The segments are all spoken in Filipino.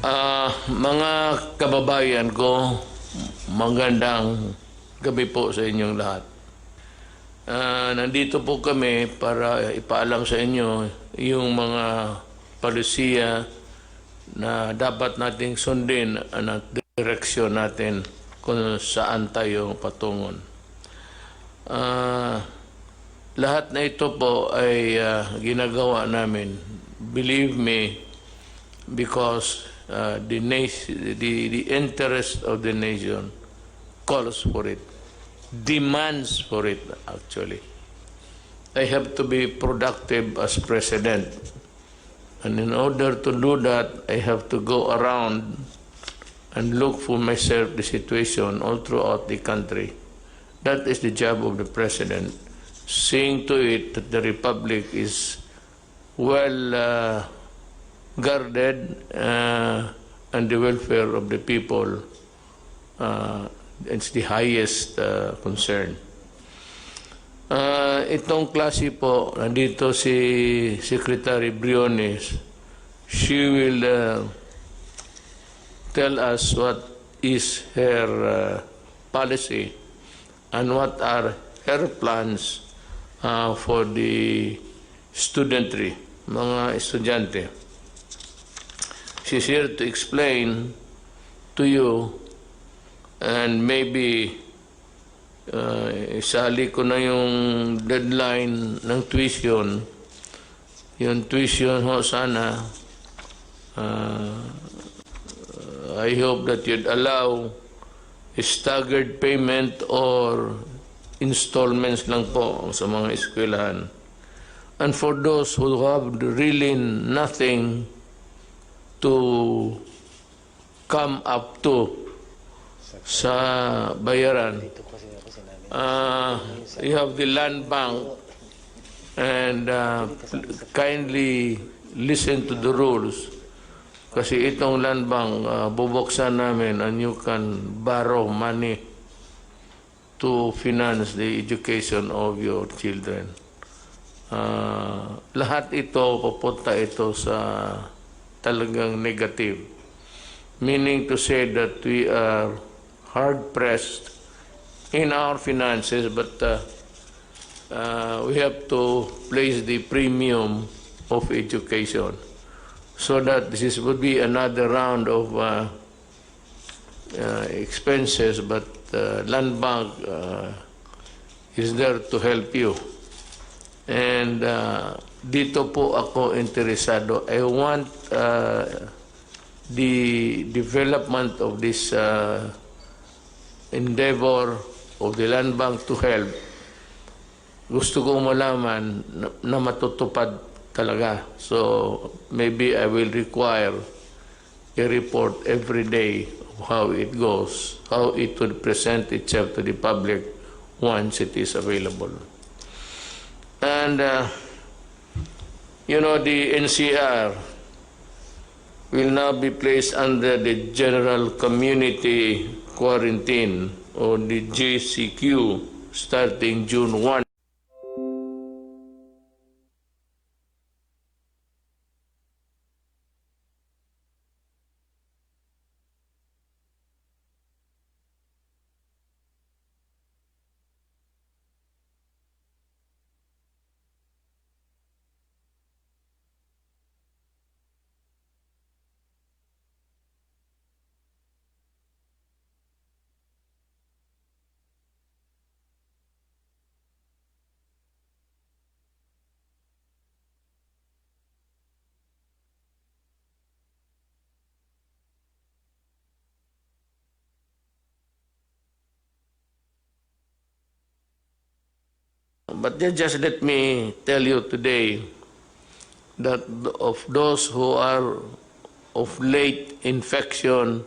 Mga kababayan ko, magandang gabi po sa inyong lahat. Nandito po kami para ipaalam sa inyo yung mga palisiya na dapat nating sundin ang direksyon natin kung saan tayo patungon. Lahat na ito po ay ginagawa namin, believe me, because the interest of the nation calls for it, demands for it actually. I have to be productive as president. And in order to do that, I have to go around and look for myself the situation all throughout the country. That is the job of the president, seeing to it that the republic is well guarded and the welfare of the people it's the highest concern. Itong klase po, nandito si Secretary Briones. She will tell us what is her policy and what are her plans for the studentry, mga estudyante. She's here to explain to you, and maybe isali ko na yung deadline ng tuition. Yung tuition ho sana, I hope that you'd allow a staggered payment or installments lang po sa mga eskwelahan. And for those who have really nothing to come up to sa bayaran, you have the land bank, and kindly listen to the rules, kasi itong land bank bubuksan namin and you can borrow money to finance the education of your children. Lahat ito, papunta ito sa talagang negative. Meaning to say that we are hard-pressed in our finances, but we have to place the premium of education so that this would be another round of expenses, but Land Bank is there to help you. And dito po ako interesado. I want the development of this endeavor of the Land Bank to help. Gusto kong malaman na matutupad talaga. So maybe I will require a report every day of how it goes, how it would present itself to the public once it is available. And, you know, the NCR will now be placed under the General Community Quarantine, or the JCQ, starting June 1. But just let me tell you today that of those who are of late infection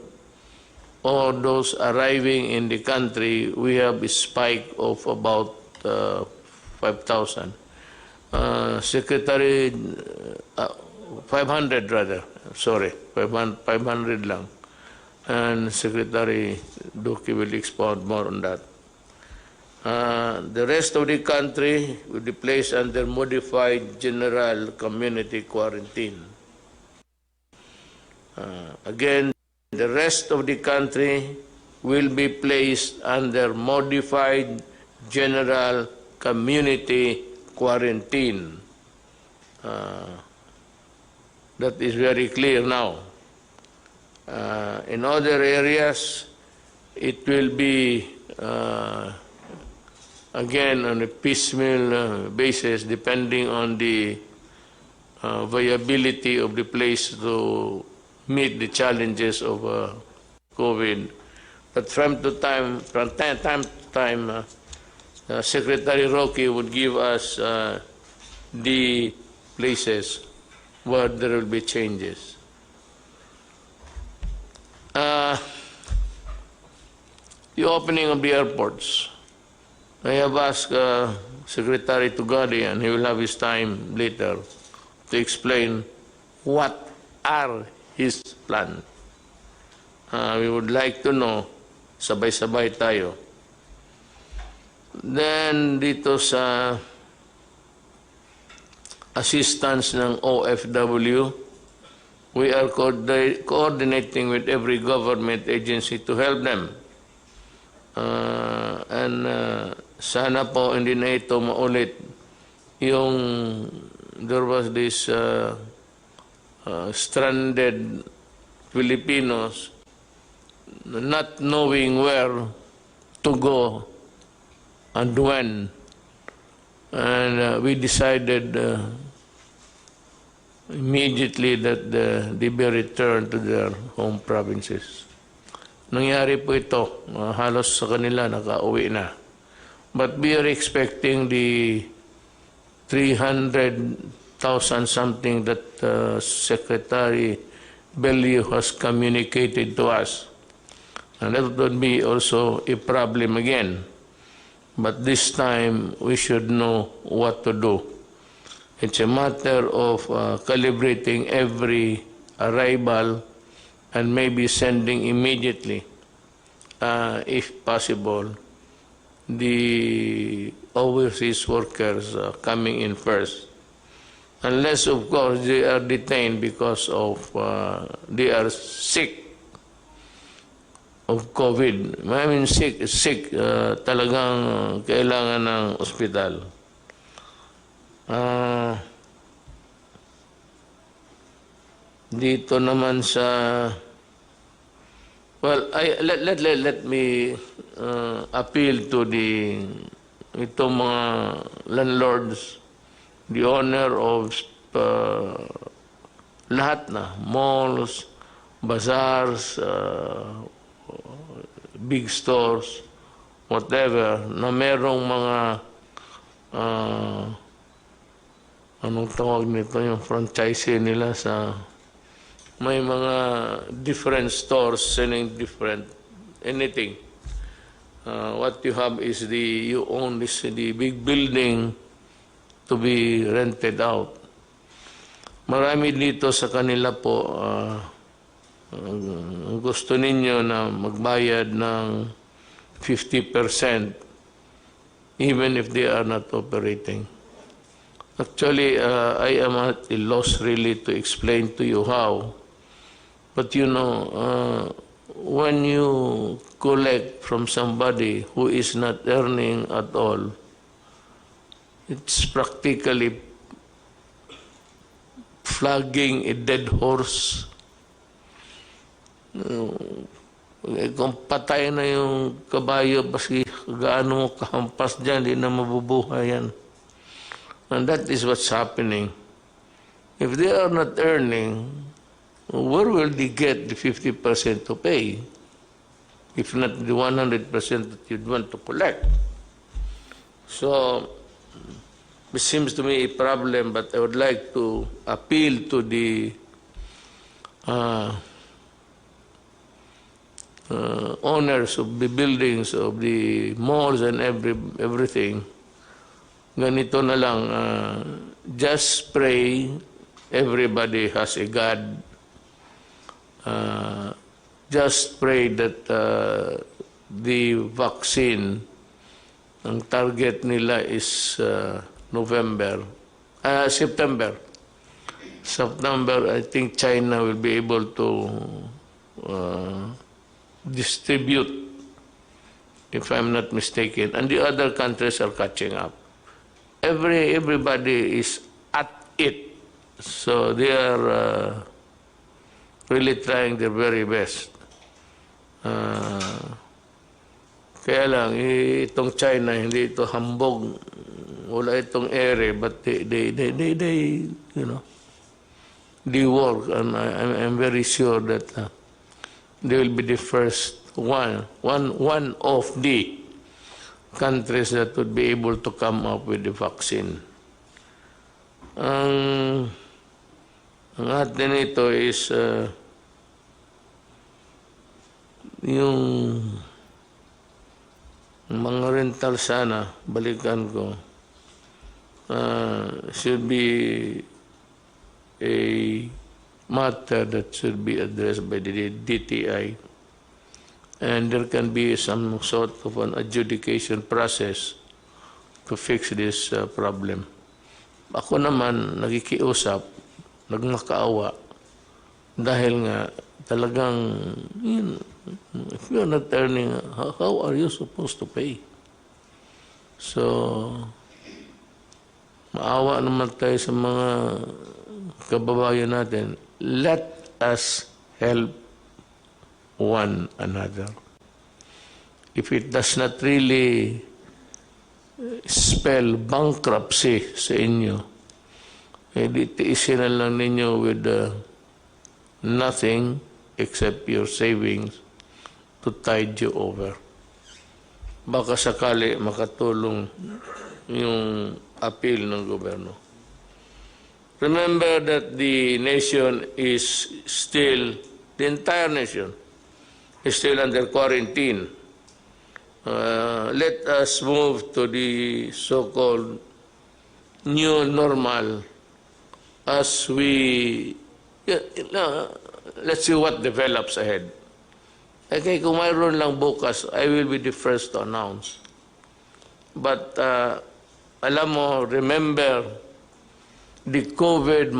or those arriving in the country, we have a spike of about 5,000. Secretary, 500 rather, sorry, 500 lang. And Secretary Duque will expound more on that. The rest of the country will be placed under modified general community quarantine. Again, the rest of the country will be placed under modified general community quarantine. That is very clear now. In other areas, it will be again on a piecemeal basis depending on the viability of the place to meet the challenges of COVID. But from time to time, Secretary Roque would give us the places where there will be changes. The opening of the airports. I have asked Secretary Tugadi, and he will have his time later, to explain what are his plans. We would like to know, sabay-sabay tayo. Then dito sa assistance ng OFW, we are coordinating with every government agency to help them. Sana po hindi na ito maulit yung there was this stranded Filipinos not knowing where to go and when, and we decided immediately that they be returned to their home provinces. Nangyari po ito, halos sa kanila nakauwi na. But we are expecting the 300,000 something that Secretary Bellew has communicated to us. And that would be also a problem again. But this time, we should know what to do. It's a matter of calibrating every arrival and maybe sending immediately, if possible, the overseas workers coming in first. Unless, of course, they are detained because of they are sick of COVID. I mean, sick, talagang kailangan ng ospital. Dito naman sa, well, let me appeal to itong mga landlords, the owner of lahat na, malls, bazaars, big stores, whatever, na merong mga anong tawag nito, yung franchise nila sa may mga different stores selling different anything. What you have is you own the big building to be rented out. Marami dito sa kanila po gusto ninyo na magbayad ng 50% even if they are not operating. Actually, I am at a loss really to explain to you how. But you know, when you collect from somebody who is not earning at all, it's practically flogging a dead horse. Kung patay na yung kabayo, basi gaano mo kahampas dyan, di na mabubuhay yan. And that is what's happening. If they are not earning, where will they get the 50% to pay? If not the 100% that you'd want to collect. So, it seems to me a problem, but I would like to appeal to the owners of the buildings, of the malls and everything. Ganito na lang, just pray everybody has a God. Just pray that the vaccine, ang target nila is September. September, I think China will be able to distribute, if I'm not mistaken, and the other countries are catching up. Everybody is at it, so they are really trying their very best. Kaya lang, itong China, hindi ito hambog, wala itong ere, but they you know, they work, and I'm very sure that they will be the first one of the countries that would be able to come up with the vaccine. Ang atin ito is yung mga rental sana, balikan ko, should be a matter that should be addressed by the DTI, and there can be some sort of an adjudication process to fix this problem. Ako naman nagikiusap, nagmakaawa, dahil nga talagang if you're not earning, how are you supposed to pay? So maawa naman tayo sa mga kababayan natin. Let us help one another. If it does not really spell bankruptcy sa inyo, di tiisin na lang ninyo with nothing except your savings to tide you over. Baka sakali makatulong yung appeal ng gobyerno. Remember that the nation is still, the entire nation is still under quarantine. Let us move to the so-called new normal as we, let's see what develops ahead. Okay, kung mayroon lang bukas, I will be the first to announce. But alam mo, remember, the COVID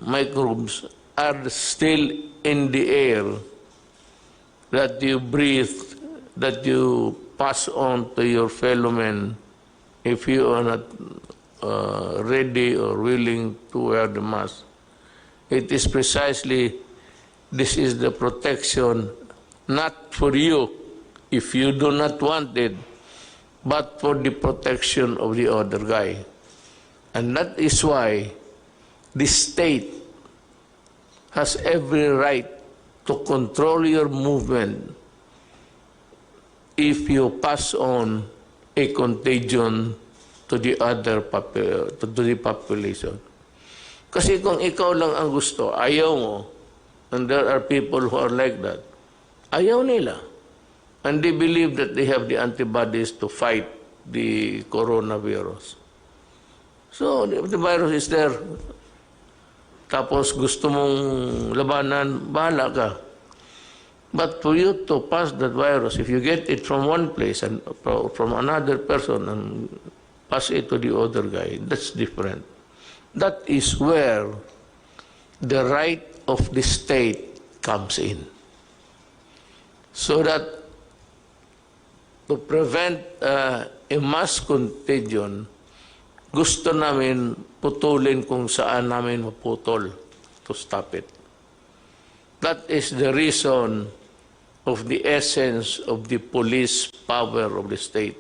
microbes are still in the air that you breathe, that you pass on to your fellow men if you are not ready or willing to wear the mask. It is precisely, this is the protection, not for you if you do not want it, but for the protection of the other guy. And that is why the state has every right to control your movement if you pass on a contagion to the other to the population. Kasi kung ikaw lang ang gusto, ayaw mo, and there are people who are like that, ayaw nila. And they believe that they have the antibodies to fight the coronavirus. So, the virus is there. Tapos gusto mong labanan, bahala ka. But for you to pass that virus, if you get it from one place and from another person and pass it to the other guy, that's different. That is where the right of the state comes in. So that to prevent a mass contagion, gusto namin putulin kung saan namin maputol to stop it. That is the reason of the essence of the police power of the state,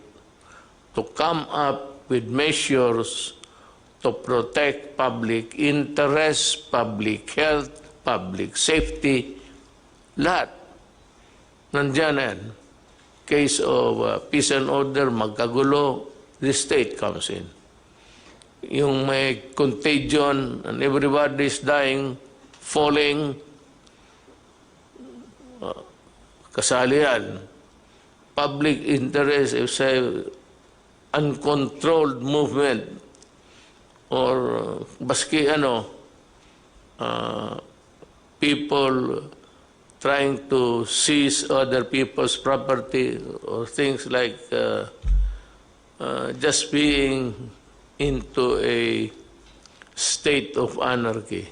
to come up with measures to protect public interest, public health, public safety, lahat. Nandiyan yan. Case of peace and order, magkagulo, the state comes in. Yung may contagion and everybody is dying, falling, kasali yan. Public interest, if say, uncontrolled movement, or baski people trying to seize other people's property, or things like just being into a state of anarchy.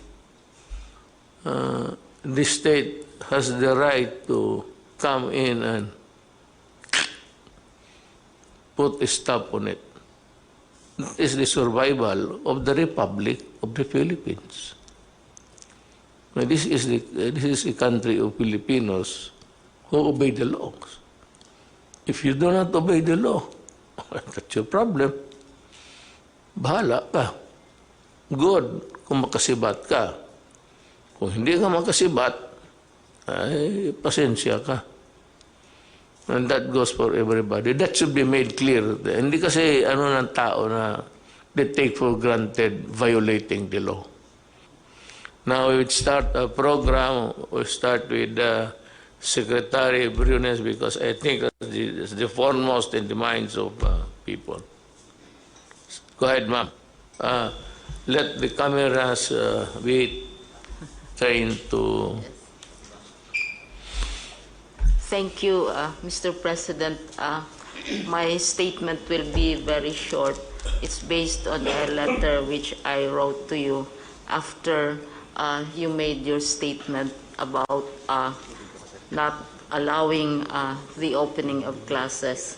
The state has the right to come in and put a stop on it. It is the survival of the Republic of the Philippines. Now, this is a country of Filipinos who obey the laws. If you do not obey the law, that's your problem. Bahala ka. Good kung makasibat ka. Kung hindi ka makasibat, ay pasensya ka. And that goes for everybody. That should be made clear. Hindi kasi ng tao na they take for granted violating the law. Now we would start a program. We'll start with Secretary Brunes because I think that's the foremost in the minds of people. Go ahead, ma'am. Let the cameras be trained to... Thank you, Mr. President. My statement will be very short. It's based on a letter which I wrote to you after you made your statement about not allowing the opening of classes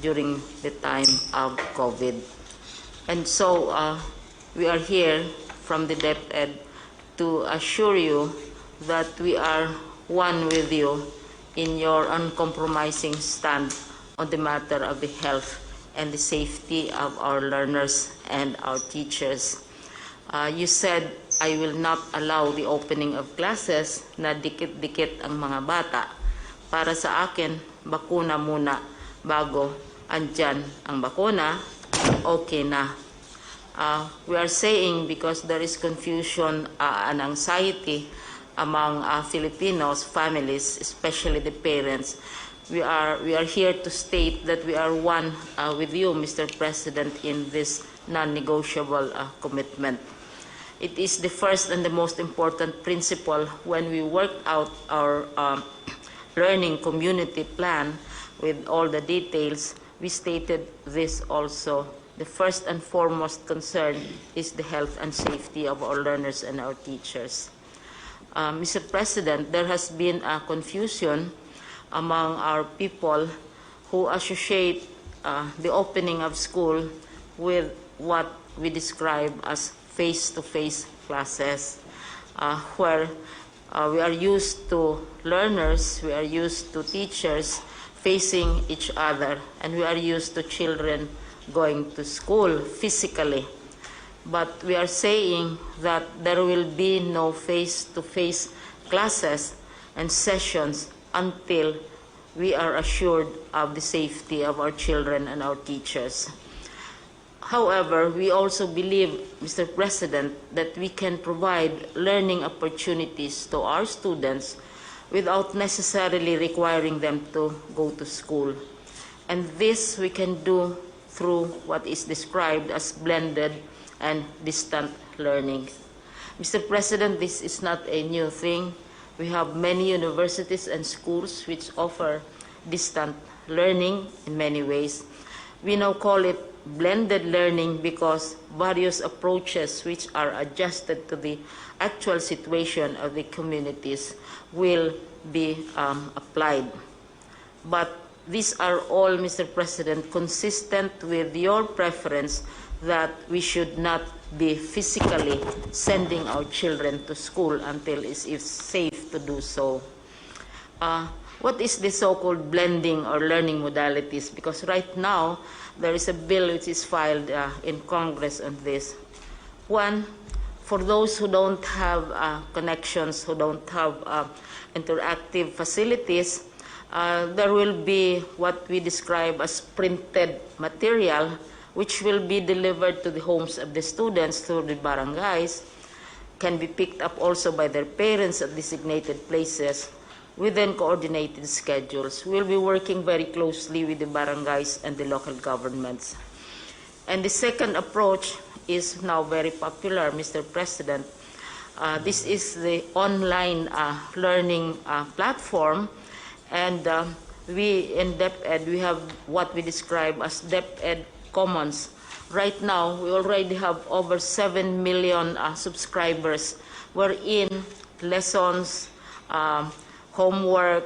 during the time of COVID. And so we are here from the DepEd to assure you that we are one with you in your uncompromising stand on the matter of the health and the safety of our learners and our teachers. You said, I will not allow the opening of classes na dikit-dikit ang mga bata. Para sa akin, bakuna muna bago andyan ang bakuna, okay na. We are saying because there is confusion and anxiety among Filipinos, families, especially the parents. We are here to state that we are one with you, Mr. President, in this non-negotiable commitment. It is the first and the most important principle when we worked out our learning community plan with all the details. We stated this also. The first and foremost concern is the health and safety of our learners and our teachers. Mr. President, there has been a confusion among our people who associate the opening of school with what we describe as face-to-face classes, where we are used to learners, we are used to teachers facing each other, and we are used to children going to school physically. But we are saying that there will be no face-to-face classes and sessions until we are assured of the safety of our children and our teachers. However, we also believe, Mr. President, that we can provide learning opportunities to our students without necessarily requiring them to go to school. And this we can do through what is described as blended and distant learning. Mr. President, this is not a new thing. We have many universities and schools which offer distant learning in many ways. We now call it blended learning because various approaches which are adjusted to the actual situation of the communities will be applied. But these are all, Mr. President, consistent with your preference that we should not be physically sending our children to school until it is safe to do so. What is the so-called blending or learning modalities? Because right now, there is a bill which is filed in Congress on this. One, for those who don't have connections, who don't have interactive facilities, there will be what we describe as printed material, which will be delivered to the homes of the students through the barangays, can be picked up also by their parents at designated places within coordinated schedules. We'll be working very closely with the barangays and the local governments. And the second approach is now very popular, Mr. President. This is the online learning platform, and we in DepEd, we have what we describe as DepEd Commons. Right now, we already have over 7 million subscribers, wherein lessons, homework,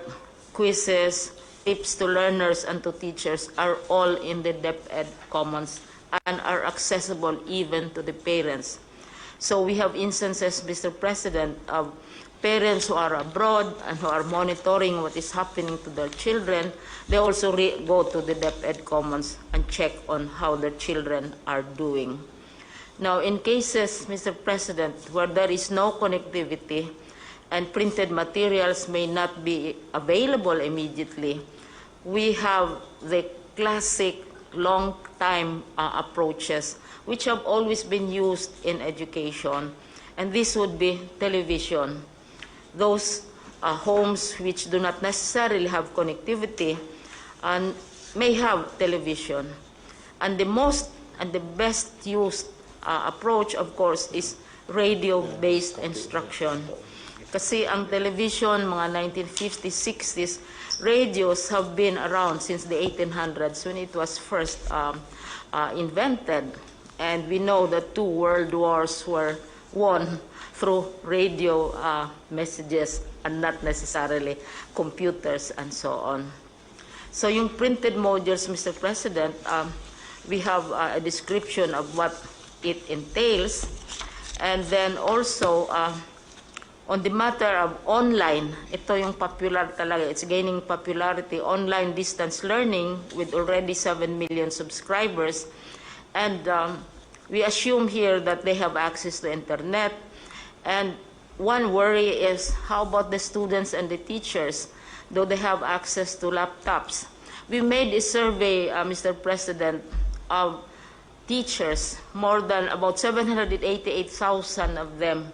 quizzes, tips to learners and to teachers are all in the DepEd Commons and are accessible even to the parents. So we have instances, Mr. President, of parents who are abroad and who are monitoring what is happening to their children. They also go to the DepEd Commons and check on how their children are doing. Now, in cases, Mr. President, where there is no connectivity and printed materials may not be available immediately, we have the classic long-time approaches which have always been used in education, and this would be television. Those homes which do not necessarily have connectivity and may have television. And the most and the best used approach, of course, is radio-based instruction. Kasi ang television, mga 1950s, 60s, radios have been around since the 1800s when it was first invented. And we know that 2 world wars were won through radio messages and not necessarily computers and so on. So yung printed modules, Mr. President, we have a description of what it entails. And then also, on the matter of online, ito yung popular talaga, it's gaining popularity, online distance learning with already 7 million subscribers. And we assume here that they have access to internet. And one worry is, how about the students and the teachers? Do they have access to laptops? We made a survey, Mr. President, of teachers, more than about 788,000 of them,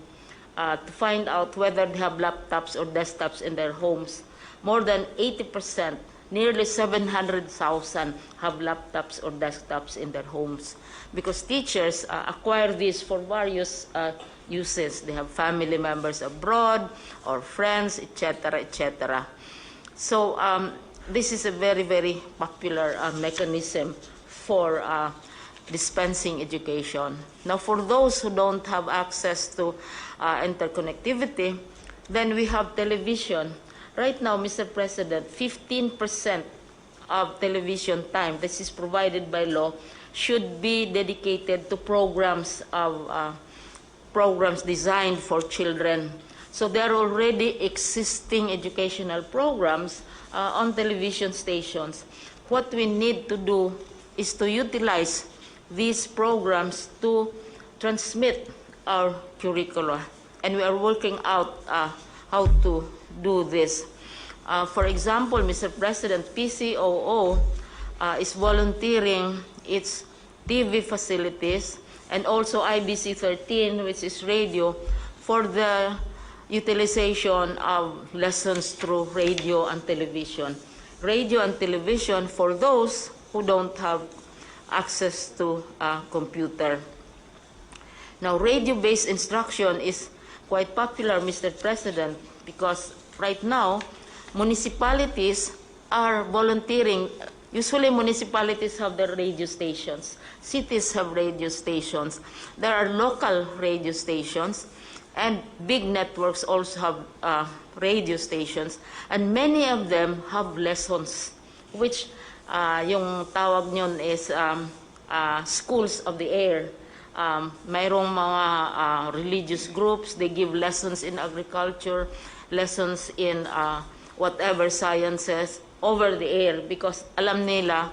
to find out whether they have laptops or desktops in their homes. More than 80%, nearly 700,000 have laptops or desktops in their homes, because teachers acquire these for various uses. They have family members abroad or friends, etc., etc. So this is a very, very popular mechanism for dispensing education. Now, for those who don't have access to interconnectivity, then we have television. Right now, Mr. President, 15% of television time, this is provided by law, should be dedicated to programs designed for children. So there are already existing educational programs on television stations. What we need to do is to utilize these programs to transmit our curricula. And we are working out how to do this. For example, Mr. President, PCOO is volunteering its TV facilities and also IBC 13, which is radio, for the utilization of lessons through radio and television. Radio and television for those who don't have access to a computer. Now, radio-based instruction is quite popular, Mr. President, because right now, municipalities are volunteering. Usually, municipalities have their radio stations. Cities have radio stations. There are local radio stations, and big networks also have radio stations. And many of them have lessons, which yung tawag nyon is schools of the air. Mayroong mga religious groups, they give lessons in agriculture, lessons in whatever sciences over the air, because alam nila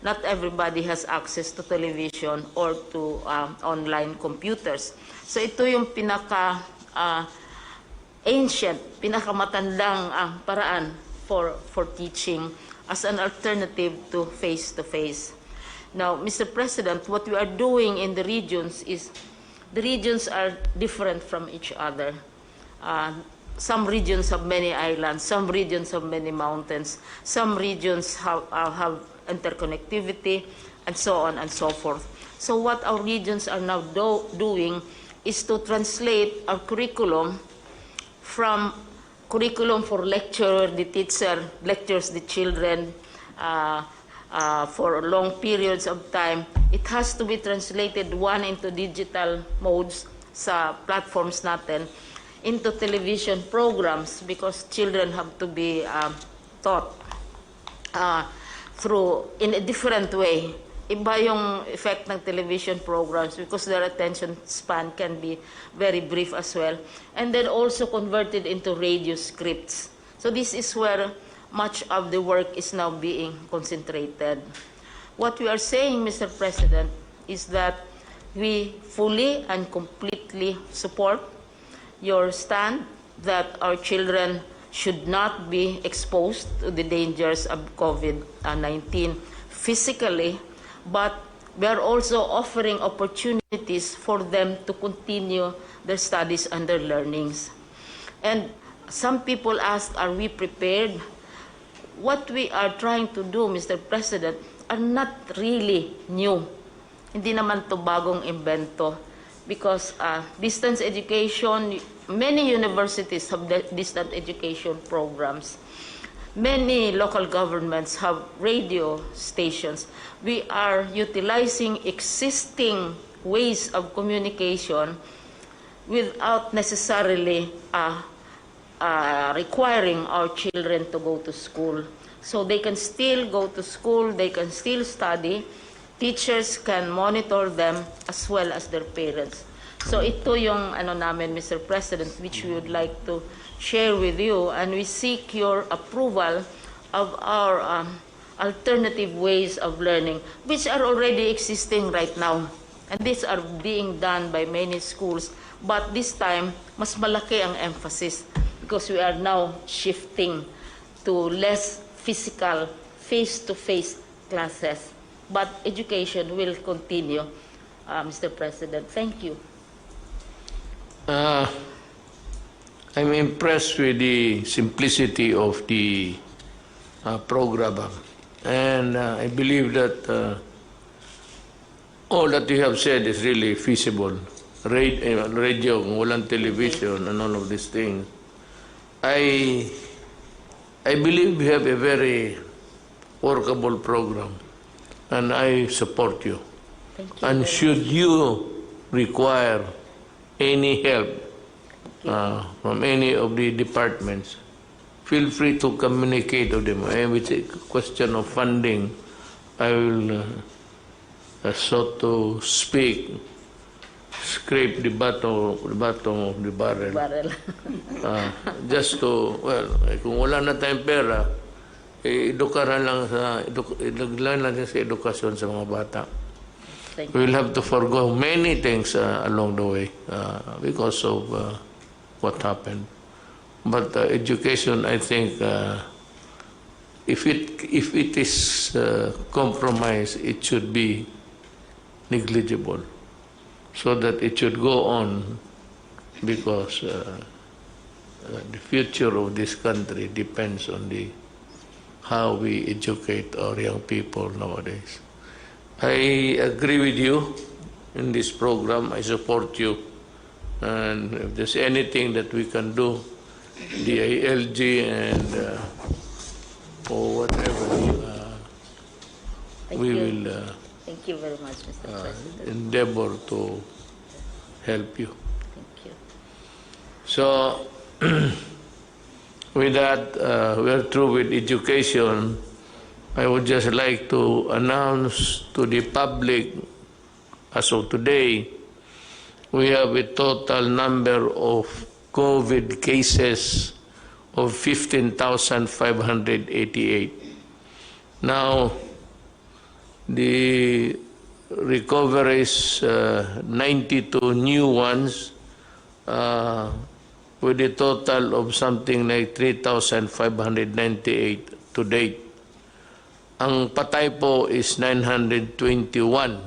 not everybody has access to television or to online computers. So ito yung pinaka ancient, pinakamatandang paraan for teaching as an alternative to face-to-face. Now, Mr. President, what we are doing in the regions is, the regions are different from each other. Some regions have many islands, some regions have many mountains, some regions have interconnectivity, and so on and so forth. So what our regions are now doing is to translate our curriculum from curriculum for lecture, the teacher lectures the children for long periods of time, it has to be translated one into digital modes sa platforms natin, into television programs because children have to be taught through in a different way. Iba yung effect ng television programs because their attention span can be very brief as well. And then also converted into radio scripts. So this is where much of the work is now being concentrated. What we are saying, Mr. President, is that we fully and completely support your stand that our children should not be exposed to the dangers of COVID-19 physically, but we are also offering opportunities for them to continue their studies and their learnings. And some people ask, are we prepared? What we are trying to do, Mr. President, are not really new. Hindi naman to bagong invento because distance education, many universities have distance education programs. Many local governments have radio stations. We are utilizing existing ways of communication without necessarily requiring our children to go to school. So they can still go to school, they can still study, teachers can monitor them as well as their parents. So ito yung ano namin, Mr. President, which we would like to share with you, and we seek your approval of our alternative ways of learning, which are already existing right now. And these are being done by many schools, but this time, mas malaki ang emphasis because we are now shifting to less physical, face-to-face classes. But education will continue, Mr. President. Thank you. I'm impressed with the simplicity of the program, and I believe that all that you have said is really feasible. Radio, walang television, and all of these things. I believe we have a very workable program, and I support you. Thank you. And should you require any help from any of the departments, feel free to communicate with them. And with a question of funding, I will, so to speak, scrape the bottom of the barrel. Just to, well, kung wala na tayong pera, edukaran lang natin sa edukasyon sa mga bata. We will have to forgo many things along the way because of what happened. But education, I think, if it is compromised, it should be negligible, so that it should go on, because the future of this country depends on how we educate our young people nowadays. I agree with you in this program. I support you. And if there's anything that we can do, the ALG and or whatever, we will Thank you very much, Mr. President. endeavor to help you. Thank you. So, with that, we are through with education. I would just like to announce to the public, as of today, we have a total number of COVID cases of 15,588. Now, the recoveries, 92 new ones, with a total of something like 3,598 to date. Ang patay po is 921.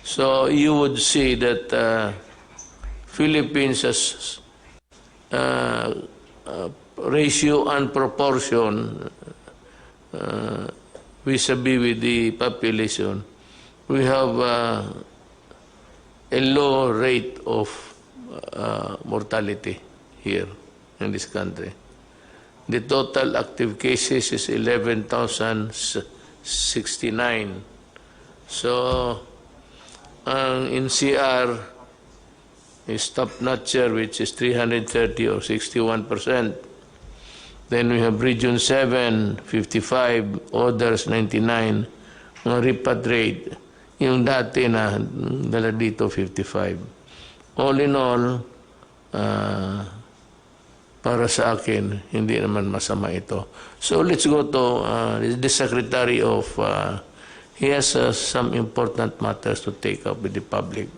So you would see that Philippines has ratio and proportion vis-a-vis with the population. We have a low rate of mortality here in this country. The total active cases is 11,069. 69. So, ang NCR is top-notcher, which is 330 or 61%. Then we have Region 7, 55, others 99, mga repatriate. Yung dati na dala dito 55. All in all, para sa akin, hindi naman masama ito. So let's go to the Secretary of, he has some important matters to take up with the public.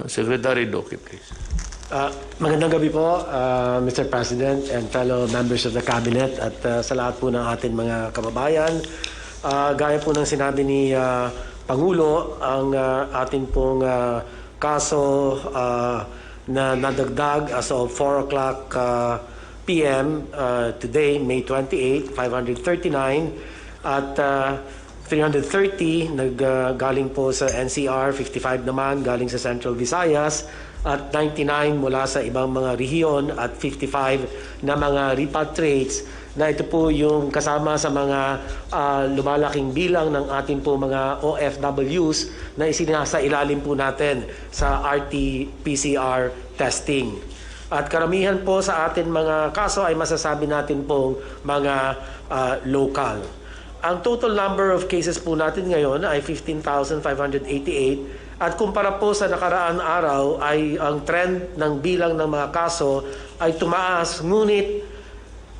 Secretary Doki, please. Magandang gabi po, Mr. President and fellow members of the Cabinet at sa lahat po ng ating mga kababayan. Gaya po ng sinabi ni Pangulo, ang ating pong kaso na nadagdag as of 4 o'clock p.m. Today, May 28, 539 at 330 galing po sa NCR, 55 naman galing sa Central Visayas at 99 mula sa ibang mga rehiyon at 55 na mga repatriates na ito po yung kasama sa mga lumalaking bilang ng ating po mga OFWs na isinasa ilalim po natin sa RT-PCR testing. At karamihan po sa atin mga kaso ay masasabi natin pong mga local. Ang total number of cases po natin ngayon ay 15,588 at kumpara po sa nakaraang araw ay ang trend ng bilang ng mga kaso ay tumaas, ngunit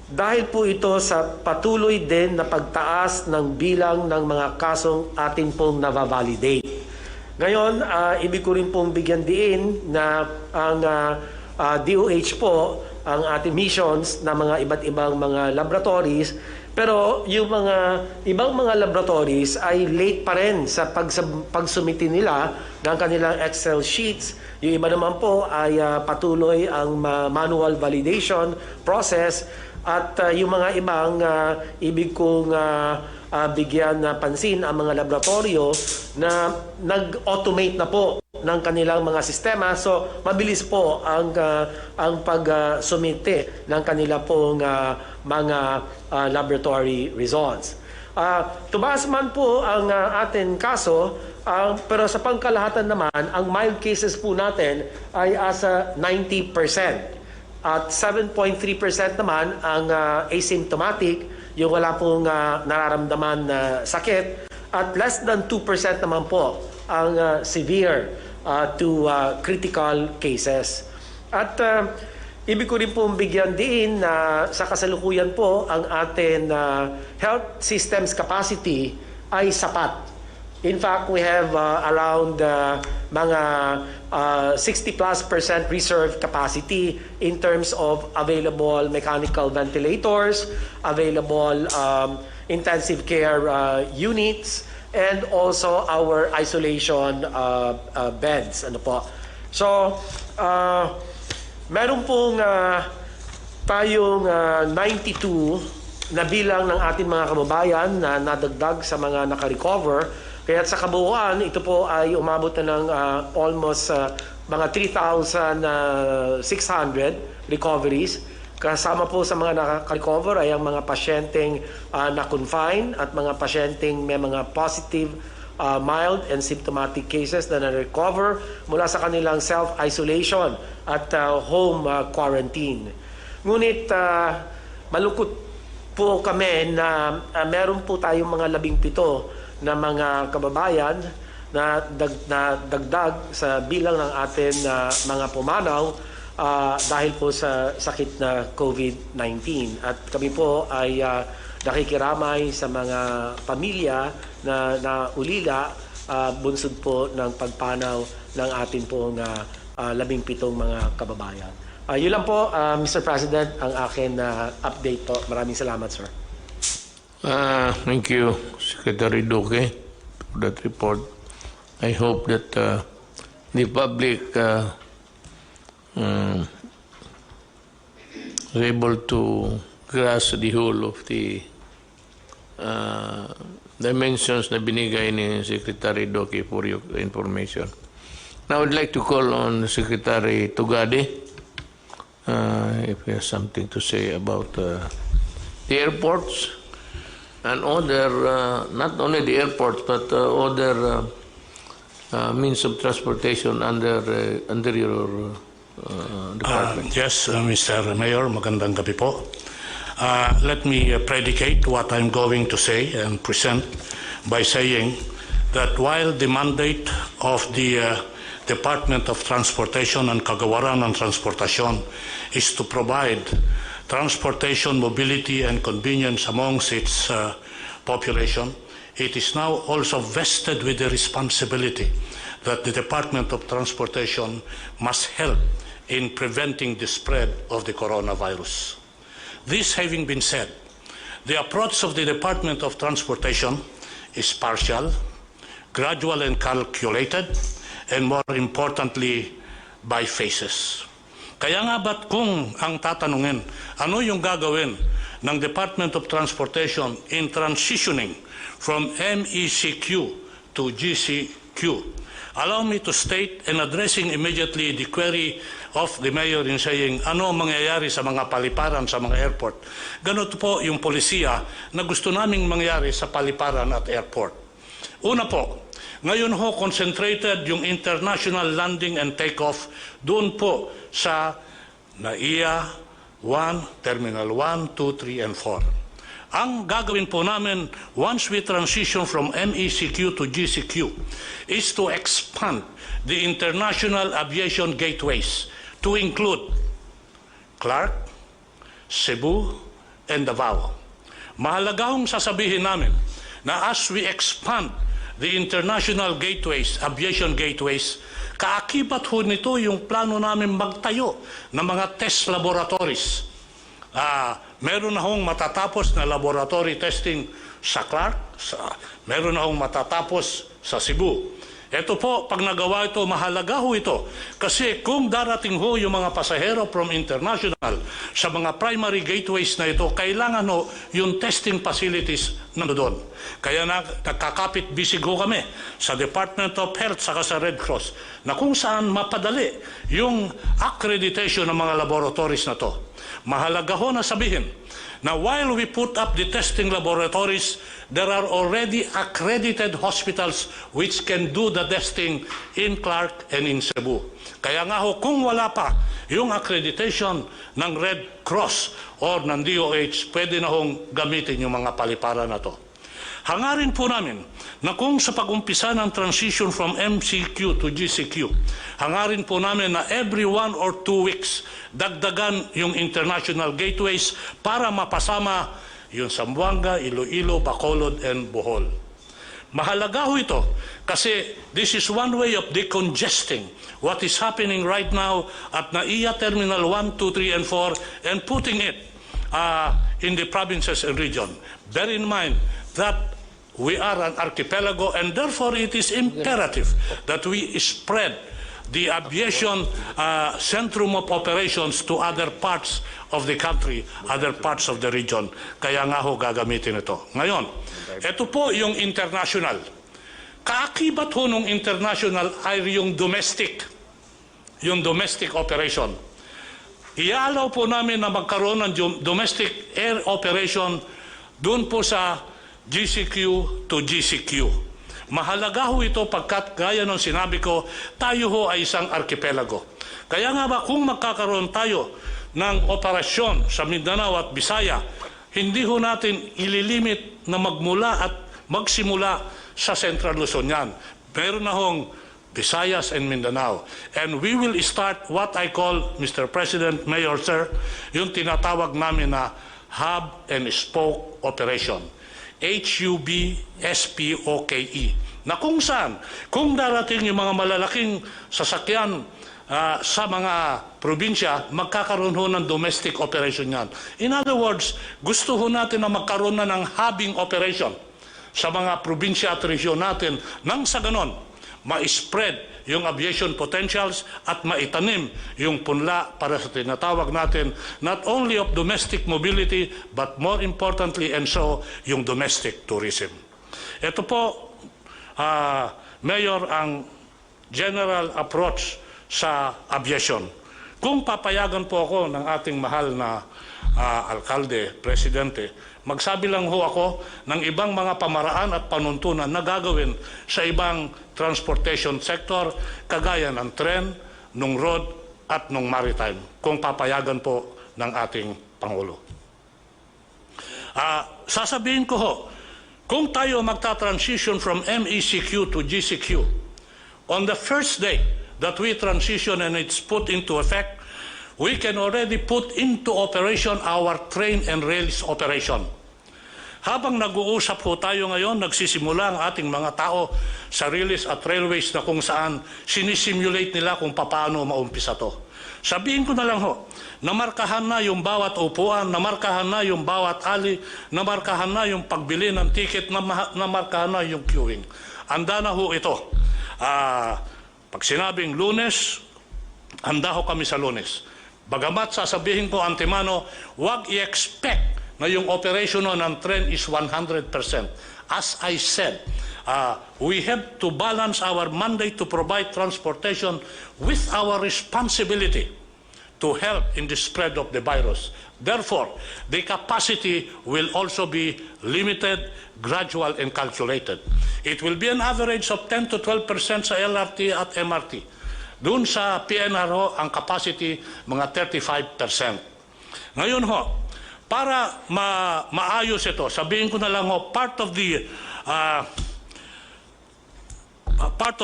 dahil po ito sa patuloy din na pagtaas ng bilang ng mga kasong atin pong nababalidate. Ngayon, ibig ko rin pong bigyan diin na ang DOH po, ang ating missions na mga iba't ibang mga laboratories, pero yung mga ibang mga laboratories ay late pa rin sa pagsumiti nila ng kanilang Excel sheets. Yung iba naman po ay patuloy ang manual validation process at yung mga ibang ibig kong bigyan na pansin ang mga laboratorio na nag-automate na po ng kanilang mga sistema, so mabilis po ang pagsumite ng kanila pong mga laboratory results. Tumaas man po ang ating kaso, pero sa pangkalahatan naman, ang mild cases po natin ay asa 90%. At 7.3% naman ang asymptomatic, yung wala pong nararamdaman na sakit, at less than 2% naman po ang severe to critical cases. At ibig ko rin pong bigyan din na sa kasalukuyan po ang ating health systems capacity ay sapat. In fact, we have around mga 60+% reserve capacity in terms of available mechanical ventilators, available intensive care units, and also our isolation beds. Ano po? So, meron pong tayong 92 na bilang ng ating mga kababayan na nadagdag sa mga nakarecover. Kaya sa kabuuan, ito po ay umabot na ng almost mga 3,600 recoveries. Kasama po sa mga nakarecover ay ang mga pasyenteng na-confine at mga pasyenteng may mga positive, mild and symptomatic cases na na-recover mula sa kanilang self-isolation at home quarantine. Ngunit malungkot po kami na meron po tayong mga 17 na mga kababayan na dagdag sa bilang ng atin mga pumanaw dahil po sa sakit na COVID-19. At kami po ay nakikiramay sa mga pamilya na ulila bunsod po ng pagpanaw ng atin pong 17 mga kababayan. Yun lang po, Mr. President, ang akin update po. Maraming salamat, sir. Thank you, Secretary Duque, for that report. I hope that the public is able to grasp the whole of the dimensions na binigay ni Secretary Duque for your information. Now, I'd like to call on Secretary Tugade if he has something to say about the airports. and other, not only the airports, but other means of transportation under your department? Yes, Mr. Mayor, magandang gabi po. Let me predicate what I'm going to say and present by saying that while the mandate of the Department of Transportation and Kagawaran ng Transportasyon is to provide transportation, mobility, and convenience amongst its population, it is now also vested with the responsibility that the Department of Transportation must help in preventing the spread of the coronavirus. This having been said, the approach of the Department of Transportation is partial, gradual and calculated, and more importantly, by phases. Kaya nga ba't kung ang tatanungin, ano yung gagawin ng Department of Transportation in transitioning from MECQ to GCQ? Allow me to state and addressing immediately the query of the Mayor in saying ano mangyayari sa mga paliparan sa mga airport. Ganito po yung polisiya na gusto naming mangyari sa paliparan at airport. Una po, ngayon ho concentrated yung international landing and takeoff doon po sa NAIA 1, Terminal 1, 2, 3, and 4. Ang gagawin po namin once we transition from MECQ to GCQ is to expand the international aviation gateways to include Clark, Cebu, and Davao. Mahalaga hong sasabihin namin na as we expand the international gateways, aviation gateways, kaakibat ho nito yung plano namin magtayo ng mga test laboratories. Meron na hong matatapos na laboratory testing sa Clark, meron na hong matatapos sa Cebu. Ito po, pag nagawa ito, mahalaga ho ito. Kasi kung darating ho yung mga pasahero from international sa mga primary gateways na ito, kailangan ho yung testing facilities nandoon. Kaya nakakapit bisig ho kami sa Department of Health saka sa Red Cross na kung saan mapadali yung accreditation ng mga laboratories na to. Mahalaga ho na sabihin na while we put up the testing laboratories, there are already accredited hospitals which can do the testing in Clark and in Cebu. Kaya nga ho, kung wala pa yung accreditation ng Red Cross or ng DOH, pwede na hong gamitin yung mga paliparan na to. Hangarin po namin na kung sa pag-umpisa ng transition from MCQ to GCQ, hangarin po namin na every 1 or 2 weeks, dagdagan yung international gateways para mapasama yung Zamboanga, Iloilo, Bacolod, and Bohol. Mahalaga ho ito kasi this is one way of decongesting what is happening right now at NAIA Terminal 1, 2, 3, and 4 and putting it in the provinces and region. Bear in mind that we are an archipelago and therefore it is imperative that we spread the aviation centrum of operations to other parts of the country, other parts of the region. Kaya nga ho gagamitin ito. Ngayon, ito po yung international. Kaakibat ho nung international ay yung domestic operation. Ialaw po namin na magkaroon ng domestic air operation doon po sa GCQ to GCQ. Mahalaga ho ito pagkat gaya ng sinabi ko, tayo ho ay isang archipelago. Kaya nga ba kung magkakaroon tayo ng operasyon sa Mindanao at Bisaya, hindi ho natin ililimit na magmula at magsimula sa Central Luzon yan. Meron na hong Visayas and Mindanao. And we will start what I call, Mr. President, Mayor, Sir, yung tinatawag namin na hub and spoke operation. HUBSPOKE, na kung saan, kung darating yung mga malalaking sasakyan sa mga probinsya, magkakaroon ho ng domestic operation yan. In other words, gusto ho natin na magkaroon na ng hubbing operation sa mga probinsya at region natin nang sa ganon, ma-spread yung aviation potentials at maitanim yung punla para sa tinatawag natin not only of domestic mobility but more importantly and so yung domestic tourism. Ito po, Mayor, ang general approach sa aviation. Kung papayagan po ako ng ating mahal na alkalde, presidente, magsabi lang ho ako ng ibang mga pamaraan at panuntunan na gagawin sa ibang transportation sector, kagaya ng tren, ng road, at ng maritime, kung papayagan po ng ating Pangulo. Sasabihin ko ho, kung tayo magta-transition from MECQ to GCQ, on the first day that we transition and it's put into effect, we can already put into operation our train and rails operation. Habang nag-uusap po tayo ngayon, nagsisimula ang ating mga tao sa railways at railways na kung saan sinisimulate nila kung paano maumpisa to. Sabihin ko na lang ho, namarkahan na yung bawat upuan, namarkahan na yung bawat ali, namarkahan na yung pagbili ng ticket, namarkahan na yung queuing. Handa na ho ito. Pag sinabing Lunes, handa ho kami sa Lunes. Bagamat sasabihin ko antemano, huwag i-expect na yung operation ng tren is 100%. As I said, we have to balance our mandate to provide transportation with our responsibility to help in the spread of the virus. Therefore, the capacity will also be limited, gradual, and calculated. It will be an average of 10 to 12% sa LRT at MRT. Doon sa PNR ho, ang capacity mga 35%. Ngayon ho, para maayos ito, sabihin ko na lang ho, part of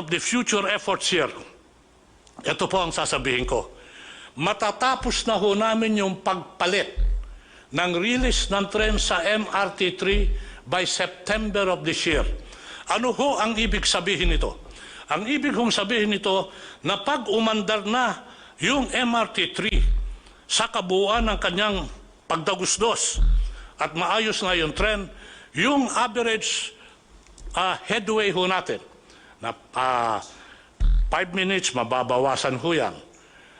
the future efforts here, ito po ang sasabihin ko. Matatapos na ho namin yung pagpalit ng release ng tren sa MRT3 by September of this year. Ano ho ang ibig sabihin nito? Ang ibig hong sabihin nito na pag umandar na yung MRT3 sa kabuuan ng kanyang pagdagusdos at maayos na yung tren, yung average headway ho natin na 5 minutes, mababawasan ho yan.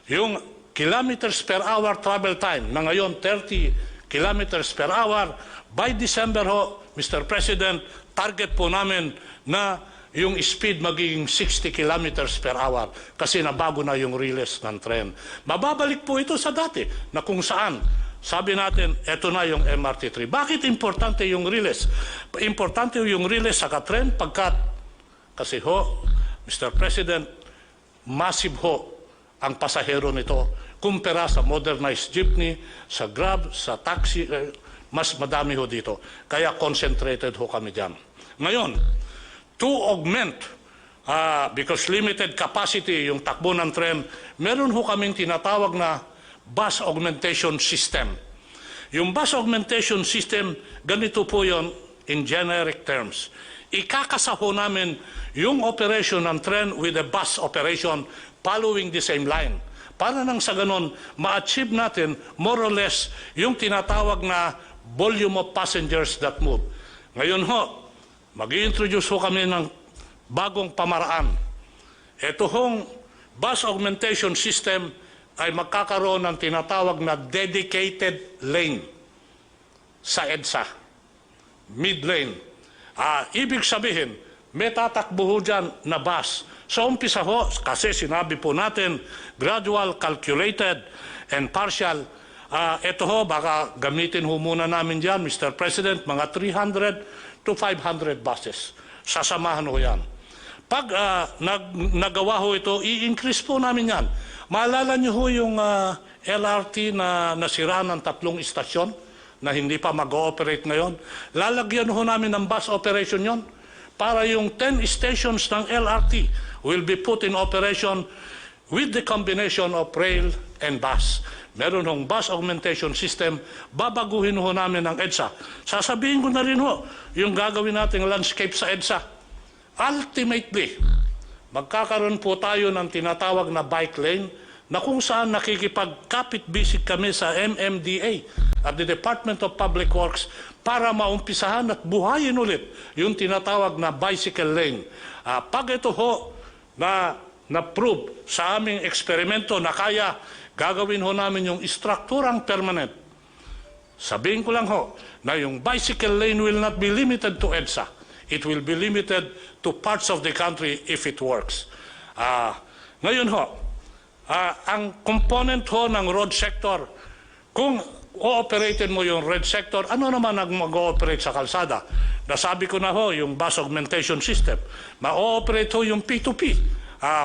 Yung kilometers per hour travel time na ngayon 30 kilometers per hour, by December ho, Mr. President, target po namin na yung speed magiging 60 kilometers per hour kasi nabago na yung release ng tren. Mababalik po ito sa dati na kung saan sabi natin, eto na yung MRT3. Bakit importante yung release? Importante yung release sa katren pagkat kasi ho, Mr. President, massive ho ang pasahero nito kumpara sa modernized jeepney, sa Grab, sa taxi, mas madami ho dito. Kaya concentrated ho kami dyan. Ngayon, to augment, because limited capacity yung takbo ng tren, meron ho kaming tinatawag na bus augmentation system. Yung bus augmentation system, ganito po yon in generic terms. Ikakasaho namin yung operation ng tren with the bus operation following the same line. Para nang sa ganon, ma-achieve natin more or less yung tinatawag na volume of passengers that move. Ngayon ho, mag-i-introduce ho kami ng bagong pamaraan. Ito hong bus augmentation system ay magkakaroon ng tinatawag na dedicated lane sa EDSA, mid-lane. Ibig sabihin, may tatakbo ho dyan na bus. Sa umpisa ho, kasi sinabi po natin, gradual, calculated, and partial. Ito ho, baka gamitin ho muna namin dyan, Mr. President, mga 300 to 500 buses. Sasamahan ho yan. Pag nagawa ho ito, i-increase po namin yan. Maalala niyo ho yung LRT na nasira ng 3 istasyon na hindi pa mag-ooperate ngayon? Lalagyan ho namin ng bus operation yon para yung 10 stations ng LRT will be put in operation with the combination of rail and bus. Meron hong bus augmentation system, babaguhin ho namin ang EDSA. Sasabihin ko na rin ho, yung gagawin nating landscape sa EDSA. Ultimately, magkakaroon po tayo ng tinatawag na bike lane na kung saan nakikipagkapit-bisig kami sa MMDA at the Department of Public Works para maumpisahan at buhayin ulit yung tinatawag na bicycle lane. Pag ito ho na-prove sa aming eksperimento na kaya, gagawin ho namin yung strukturang permanent. Sabihin ko lang ho na yung bicycle lane will not be limited to EDSA. It will be limited to parts of the country if it works. Ngayon ho, ang component ho ng road sector, kung o-operatein mo yung red sector, ano naman ang mag-ooperate sa kalsada? Nasabi ko na ho, yung bus augmentation system. Ma-ooperate ho yung P2P,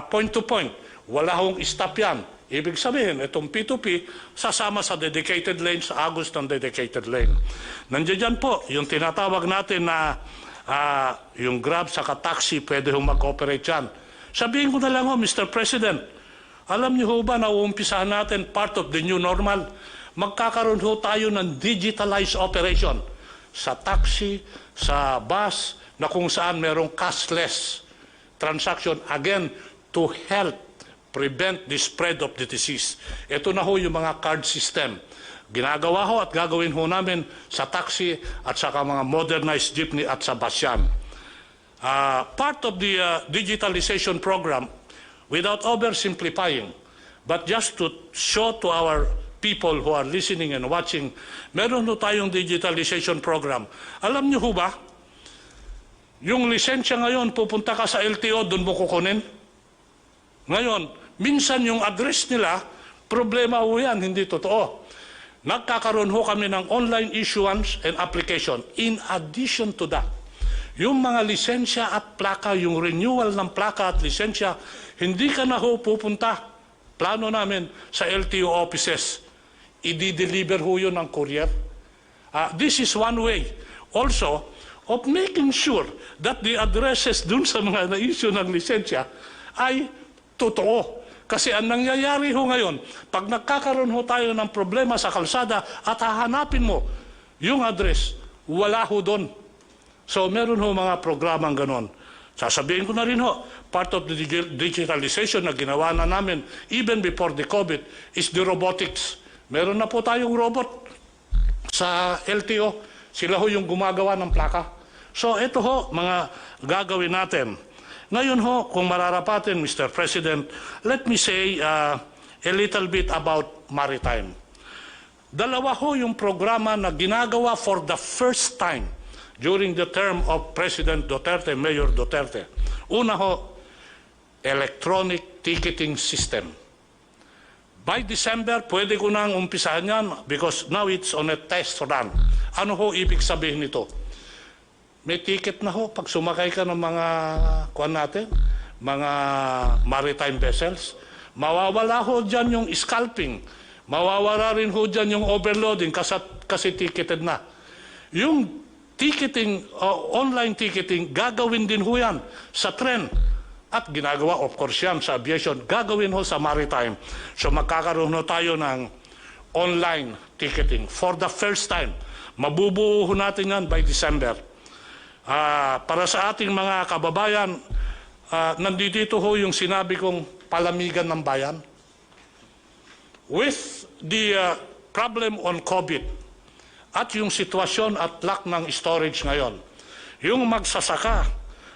point to point. Wala hong stop yan. Ibig sabihin, itong P2P, sasama sa dedicated lane, sa agos ng dedicated lane. Nandiyan dyan po, yung tinatawag natin na yung Grab sa taxi, pwede hong mag-operate yan. Sabihin ko na lang ho, Mr. President, alam niyo ho ba na uumpisahan natin part of the new normal? Magkakaroon ho tayo ng digitalized operation sa taxi, sa bus, na kung saan merong cashless transaction, again, to help prevent the spread of the disease. Ito na ho yung mga card system. Ginagawa ho at gagawin ho namin sa taxi at sa mga modernized jeepney at sa bus yan. Part of the digitalization program, without oversimplifying, but just to show to our people who are listening and watching, meron ho tayong digitalization program. Alam niyo ho ba, yung lisensya ngayon, pupunta ka sa LTO, doon mo kukunin. Ngayon, minsan yung address nila, problema ho yan, hindi totoo. Nagkakaroon ho kami ng online issuance and application. In addition to that, yung mga lisensya at plaka, yung renewal ng plaka at lisensya, hindi ka na ho pupunta. Plano namin sa LTO offices. I-deliver ho yun ng courier. This is one way also of making sure that the addresses dun sa mga na-issue ng lisensya ay totoo. Kasi ang nangyayari ho ngayon, pag nagkakaroon ho tayo ng problema sa kalsada at hahanapin mo yung address, wala ho doon. So meron ho mga programang ganon. Sasabihin ko na rin ho, part of the digitalization na ginawa na namin even before the COVID is the robotics. Meron na po tayong robot sa LTO. Sila ho yung gumagawa ng plaka. So ito ho, mga gagawin natin. Ngayon ho, kung mararapatin, Mr. President, let me say a little bit about maritime. Dalawa ho yung programa na ginagawa for the first time during the term of President Duterte, Mayor Duterte. Una ho, electronic ticketing system. By December, pwede ko nang umpisahan yan because now it's on a test run. Ano ho ibig sabihin nito? May ticket na ho pag sumakay ka ng mga kuwan natin, mga maritime vessels. Mawawala ho dyan yung scalping. Mawawala rin ho dyan yung overloading kasi ticketed na. Yung ticketing, online ticketing, gagawin din ho yan sa tren. At ginagawa, of course, yan sa aviation. Gagawin ho sa maritime. So magkakaroon ho tayo ng online ticketing for the first time. Mabubuo ho natin yan by December. Para sa ating mga kababayan, nandito ho yung sinabi kong palamigan ng bayan. With the problem on COVID at yung sitwasyon at lack ng storage ngayon, yung magsasaka,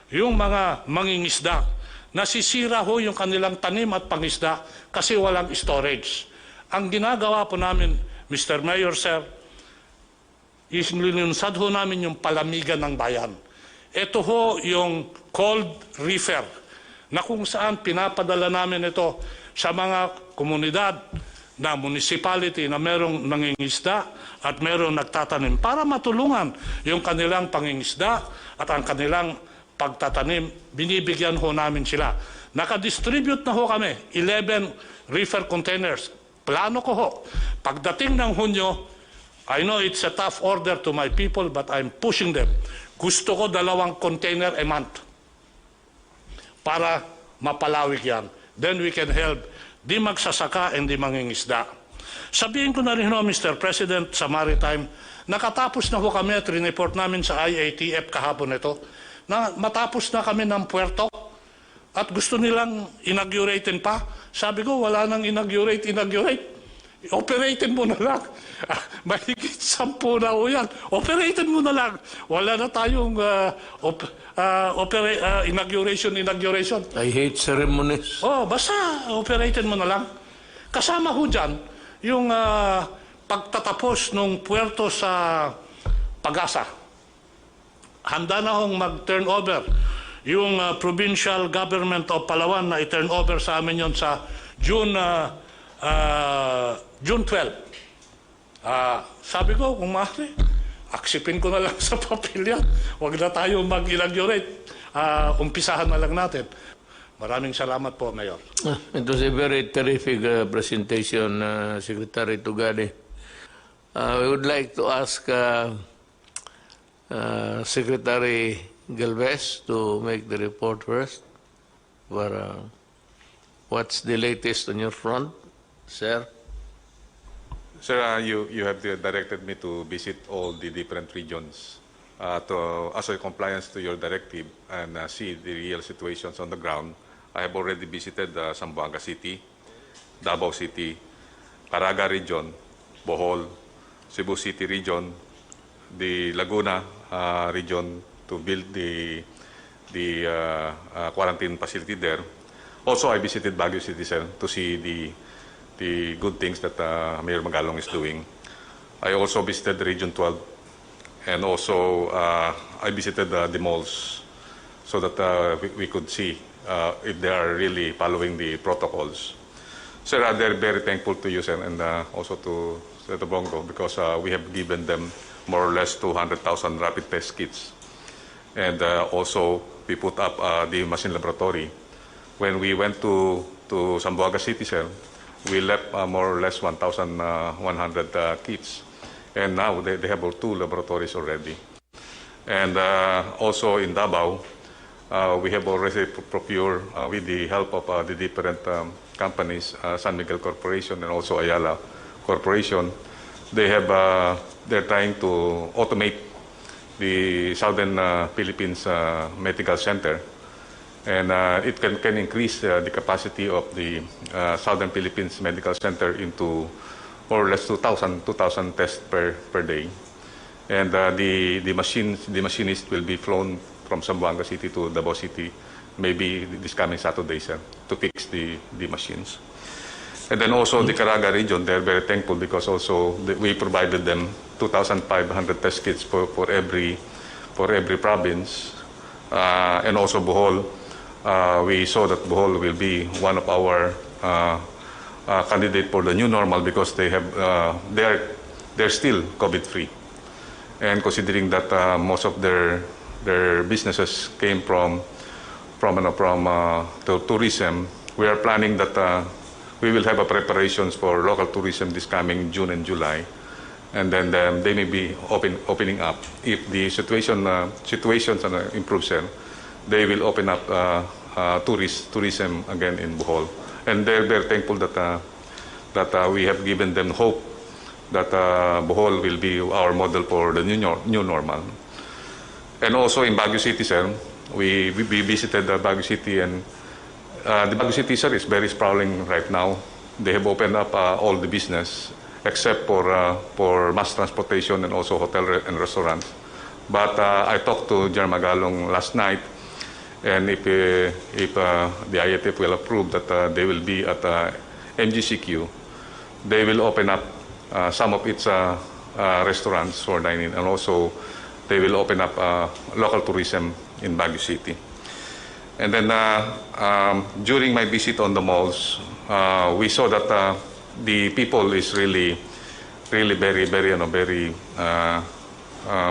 yung mga mangingisda, nasisira ho yung kanilang tanim at pangisda kasi walang storage. Ang ginagawa po namin, Mr. Mayor, Sir, isinilunsad ho namin yung palamigan ng bayan. Ito ho yung cold reefer na kung saan pinapadala namin ito sa mga komunidad na municipality na merong nangingisda at merong nagtatanim para matulungan yung kanilang pangingisda at ang kanilang pagtatanim. Binibigyan ho namin sila. Nakadistribute na ho kami, 11 reefer containers. Plano ko ho, pagdating ng Hunyo, I know it's a tough order to my people, but I'm pushing them. Gusto ko 2 container a month para mapalawik yan. Then we can help di magsasaka and di mangingisda. Sabihin ko na rin ho, Mr. President, sa maritime, nakatapos na ho kami at report namin sa IATF kahapon ito, na matapos na kami ng puerto at gusto nilang inauguratein pa. Sabi ko, wala nang inaugurate. Operatein mo na lang. Mahigit 10 na ho yan. Operatein mo na lang. Wala na tayong inauguration. I hate ceremonies. Basta operatein mo na lang. Kasama ho dyan yung pagtatapos ng puerto sa Pag-asa. Handa na hong mag-turn over yung provincial government of Palawan na i-turn over sa amin yon sa June 12. Sabi ko, kung maaari, aksipin ko na lang sa papel yan. Huwag na tayo mag-inaugurate. Umpisahan na lang natin. Maraming salamat po, Mayor. It was a very terrific presentation, Secretary Tugade. We would like to ask Secretary Galvez to make the report first. What's the latest on your front, sir? Sir, you have directed me to visit all the different regions as a compliance to your directive and see the real situations on the ground. I have already visited Zamboanga City, Davao City, Caraga region, Bohol, Cebu City region, the Laguna region to build the quarantine facility there. Also, I visited Baguio City, sir, to see the good things that Mayor Magalong is doing. I also visited Region 12, and also I visited the malls so that we could see if they are really following the protocols. Sir, they're very thankful to you, sir, and also to Senator Bongo, because we have given them more or less 200,000 rapid test kits. And also, we put up the machine laboratory. When we went to Zamboanga City, sir, we left more or less 1,100 kits. And now they have 2 laboratories already. And also in Davao, we have already procured, with the help of the different companies, San Miguel Corporation and also Ayala Corporation, they're trying to automate the Southern Philippines Medical Center. And it can increase the capacity of the Southern Philippines Medical Center into more or less 2,000 tests per day. And the machinist will be flown from Zamboanga City to Davao City, maybe this coming Saturday, sir, to fix the machines. And then also the Caraga region, they're very thankful because also we provided them 2,500 test kits for every province. And also Bohol, we saw that Bohol will be one of our candidate for the new normal because they're still COVID-free. And considering that most of their businesses came from tourism, we are planning that we will have a preparations for local tourism this coming June and July, and then they may be opening up. If the situations improves, they will open up tourism again in Bohol, and they're very thankful that we have given them hope that Bohol will be our model for the new normal. And also in Baguio City, sir, we visited Baguio City, and the Baguio City, sir, is very sprawling right now. They have opened up all the business except for mass transportation and also hotel and restaurants. But I talked to Jan Magalong last night, and if the IATF will approve that they will be at MGCQ, they will open up some of its restaurants for dining, and also they will open up local tourism in Baguio City. And then during my visit on the malls, we saw that the people is really very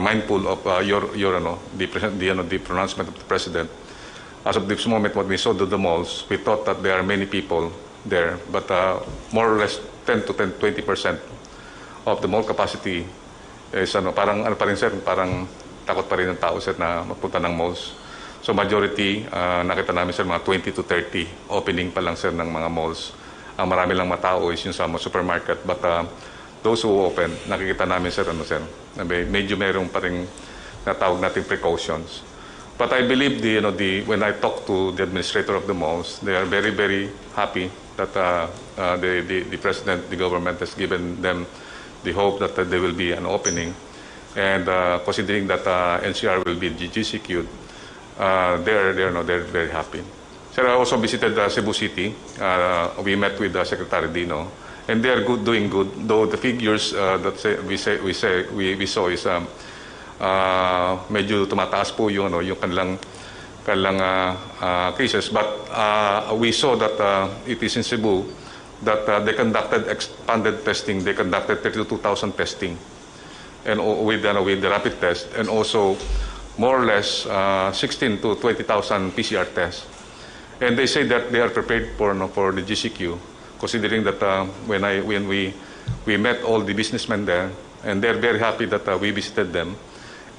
mindful of the pronouncement of the president. As of this moment, when we saw the malls, we thought that there are many people there, but more or less 10 to 20% of the mall capacity is parang takot pa rin ang tao, sir, na magpunta ng malls. So majority, nakita namin, sir, mga 20 to 30 opening pa lang, sir, ng mga malls. Ang marami lang matao is yung sa supermarket, but those who open, nakikita namin, sir, medyo mayroong pa rin natawag nating precautions. But I believe when I talk to the administrator of the malls, they are very, very happy that the president, the government has given them the hope that there will be an opening. And considering that NCR will be GCQ'd, they're very happy. Sir, I also visited Cebu City. We met with Secretary Dino, and they are doing good. Though the figures that we saw is medyo tumataas po yung kanilang cases. But we saw that it is in Cebu that they conducted expanded testing. They conducted 32,000 testing, and with the rapid test, and also more or less 16 to 20,000 PCR tests. And they say that they are prepared for the GCQ, considering that when we met all the businessmen there, and they're very happy that we visited them,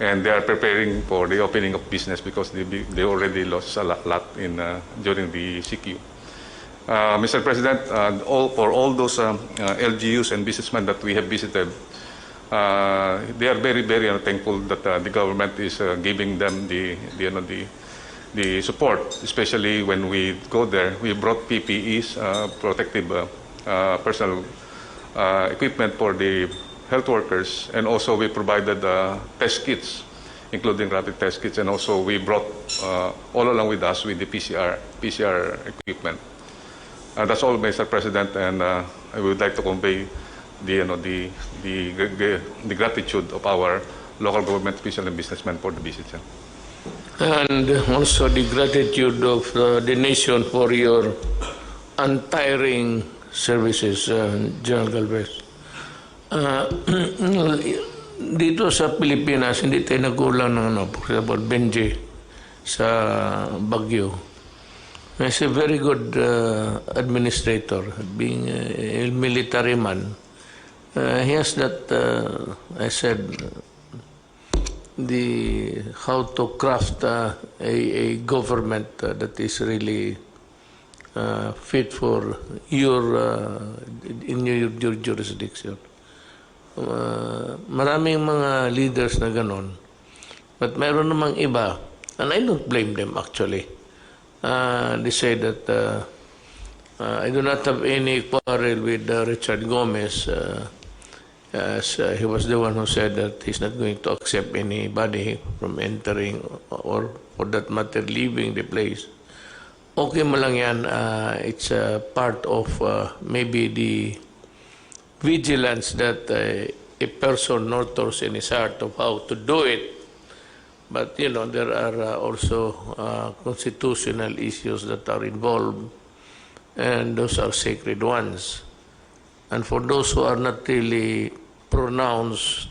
and they are preparing for the opening of business because they already lost a lot in during the CQ. Mr. President, for all those LGUs and businessmen that we have visited, they are very, very thankful that the government is giving them the support, especially when we go there. We brought PPEs, protective personal equipment for the health workers, and also we provided test kits, including rapid test kits, and also we brought all along with us with the PCR equipment. That's all, Mr. President, and I would like to convey the gratitude of our local government officials and businessmen for the visit. And also the gratitude of the nation for your untiring services, General Galvez. Dito sa Pilipinas, hindi tayo nagulang ng for example, Benji sa Baguio. He's a very good administrator, being a military man. He has that, I said, how to craft a government that is really fit for in your jurisdiction. Maraming mga leaders na ganon. But mayroon namang iba, and I don't blame them actually. They say that I do not have any quarrel with Richard Gomez, as he was the one who said that he's not going to accept anybody from entering or for that matter leaving the place. Okay mo lang yan, it's a part of maybe the vigilance that a person nurtures in his heart of how to do it. But, you know, there are also constitutional issues that are involved, and those are sacred ones. And for those who are not really pronounced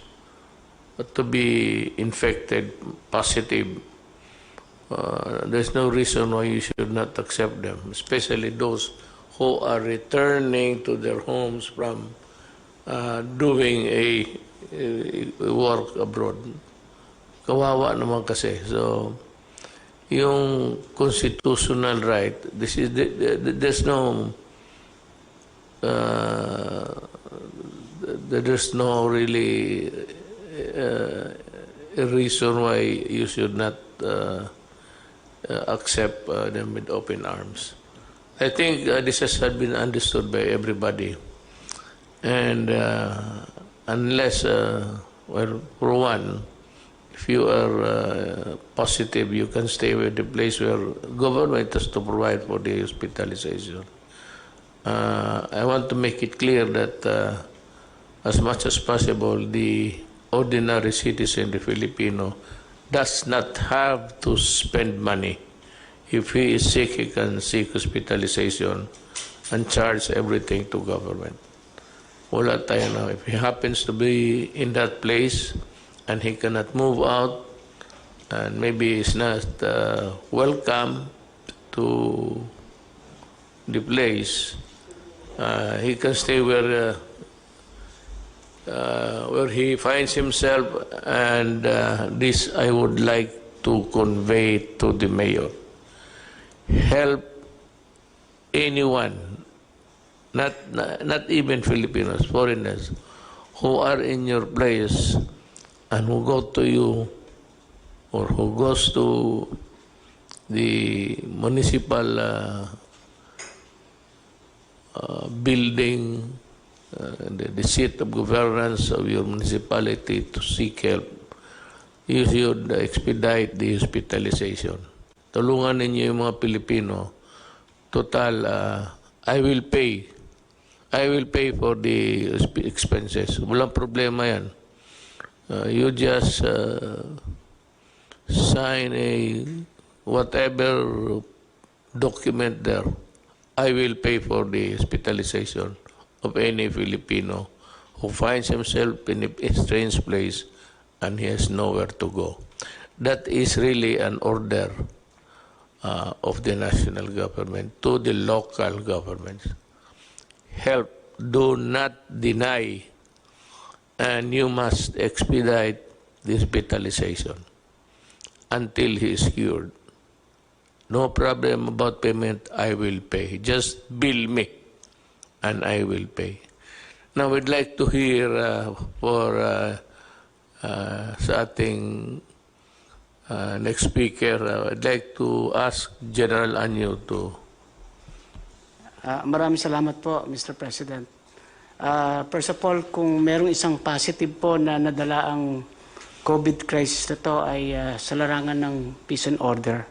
to be infected, positive, there's no reason why you should not accept them, especially those who are returning to their homes from doing a work abroad. Kawawa naman kasi. So, yung constitutional right, there's no really a reason why you should not accept them with open arms. I think this has been understood by everybody. And unless, well, for one, if you are positive, you can stay with the place where government has to provide for the hospitalization. I want to make it clear that as much as possible, the ordinary citizen, the Filipino, does not have to spend money. If he is sick, he can seek hospitalization and charge everything to government. Wala tayo na. If he happens to be in that place and he cannot move out, and maybe he's not welcome to the place, he can stay where he finds himself, and this I would like to convey to the mayor. Help anyone, not even Filipinos, foreigners, who are in your place and who go to you or who goes to the municipal building, the seat of governance of your municipality to seek help. You should expedite the hospitalization. Tulungan ninyo yung mga Pilipino. Total, I will pay for the expenses. Walang problema yan. You just sign a whatever document there, I will pay for the hospitalization of any Filipino who finds himself in a strange place and he has nowhere to go. That is really an order of the national government to the local governments. Help, do not deny, and you must expedite the hospitalization until he is cured. No problem about payment, I will pay. Just bill me and I will pay. Now we'd like to hear sa ating next speaker, I'd like to ask General Anyo to... Maraming salamat po, Mr. President. First of all, kung merong isang positive po na nadala ang COVID crisis na to ay sa larangan ng peace and order.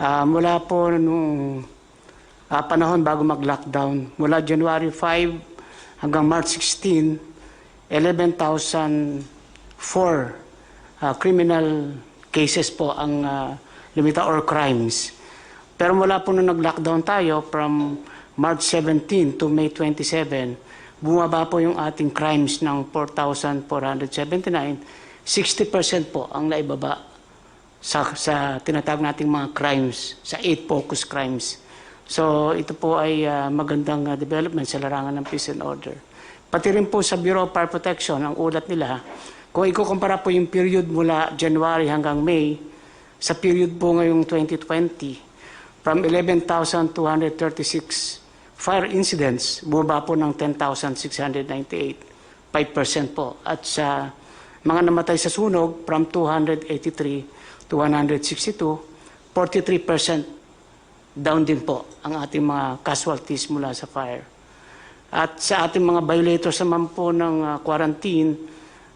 Mula po nung panahon bago mag-lockdown, mula January 5 hanggang March 16, 11,004 criminal cases po ang lumitaw or crimes. Pero mula po nung nag-lockdown tayo from March 17 to May 27, bumaba po yung ating crimes ng 4,479. 60% po ang naibaba sa tinatawag nating mga crimes, sa 8 focus crimes. So ito po ay magandang development sa larangan ng peace and order. Pati rin po sa Bureau of Fire Protection, ang ulat nila, kung ikukumpara po yung period mula January hanggang May, sa period po ngayong 2020, from 11,236 fire incidents, bumaba po ng 10,698, 5% po. At sa mga namatay sa sunog, from 283 to 162, 43% down din po ang ating mga casualties mula sa fire. At sa ating mga violators naman po ng quarantine,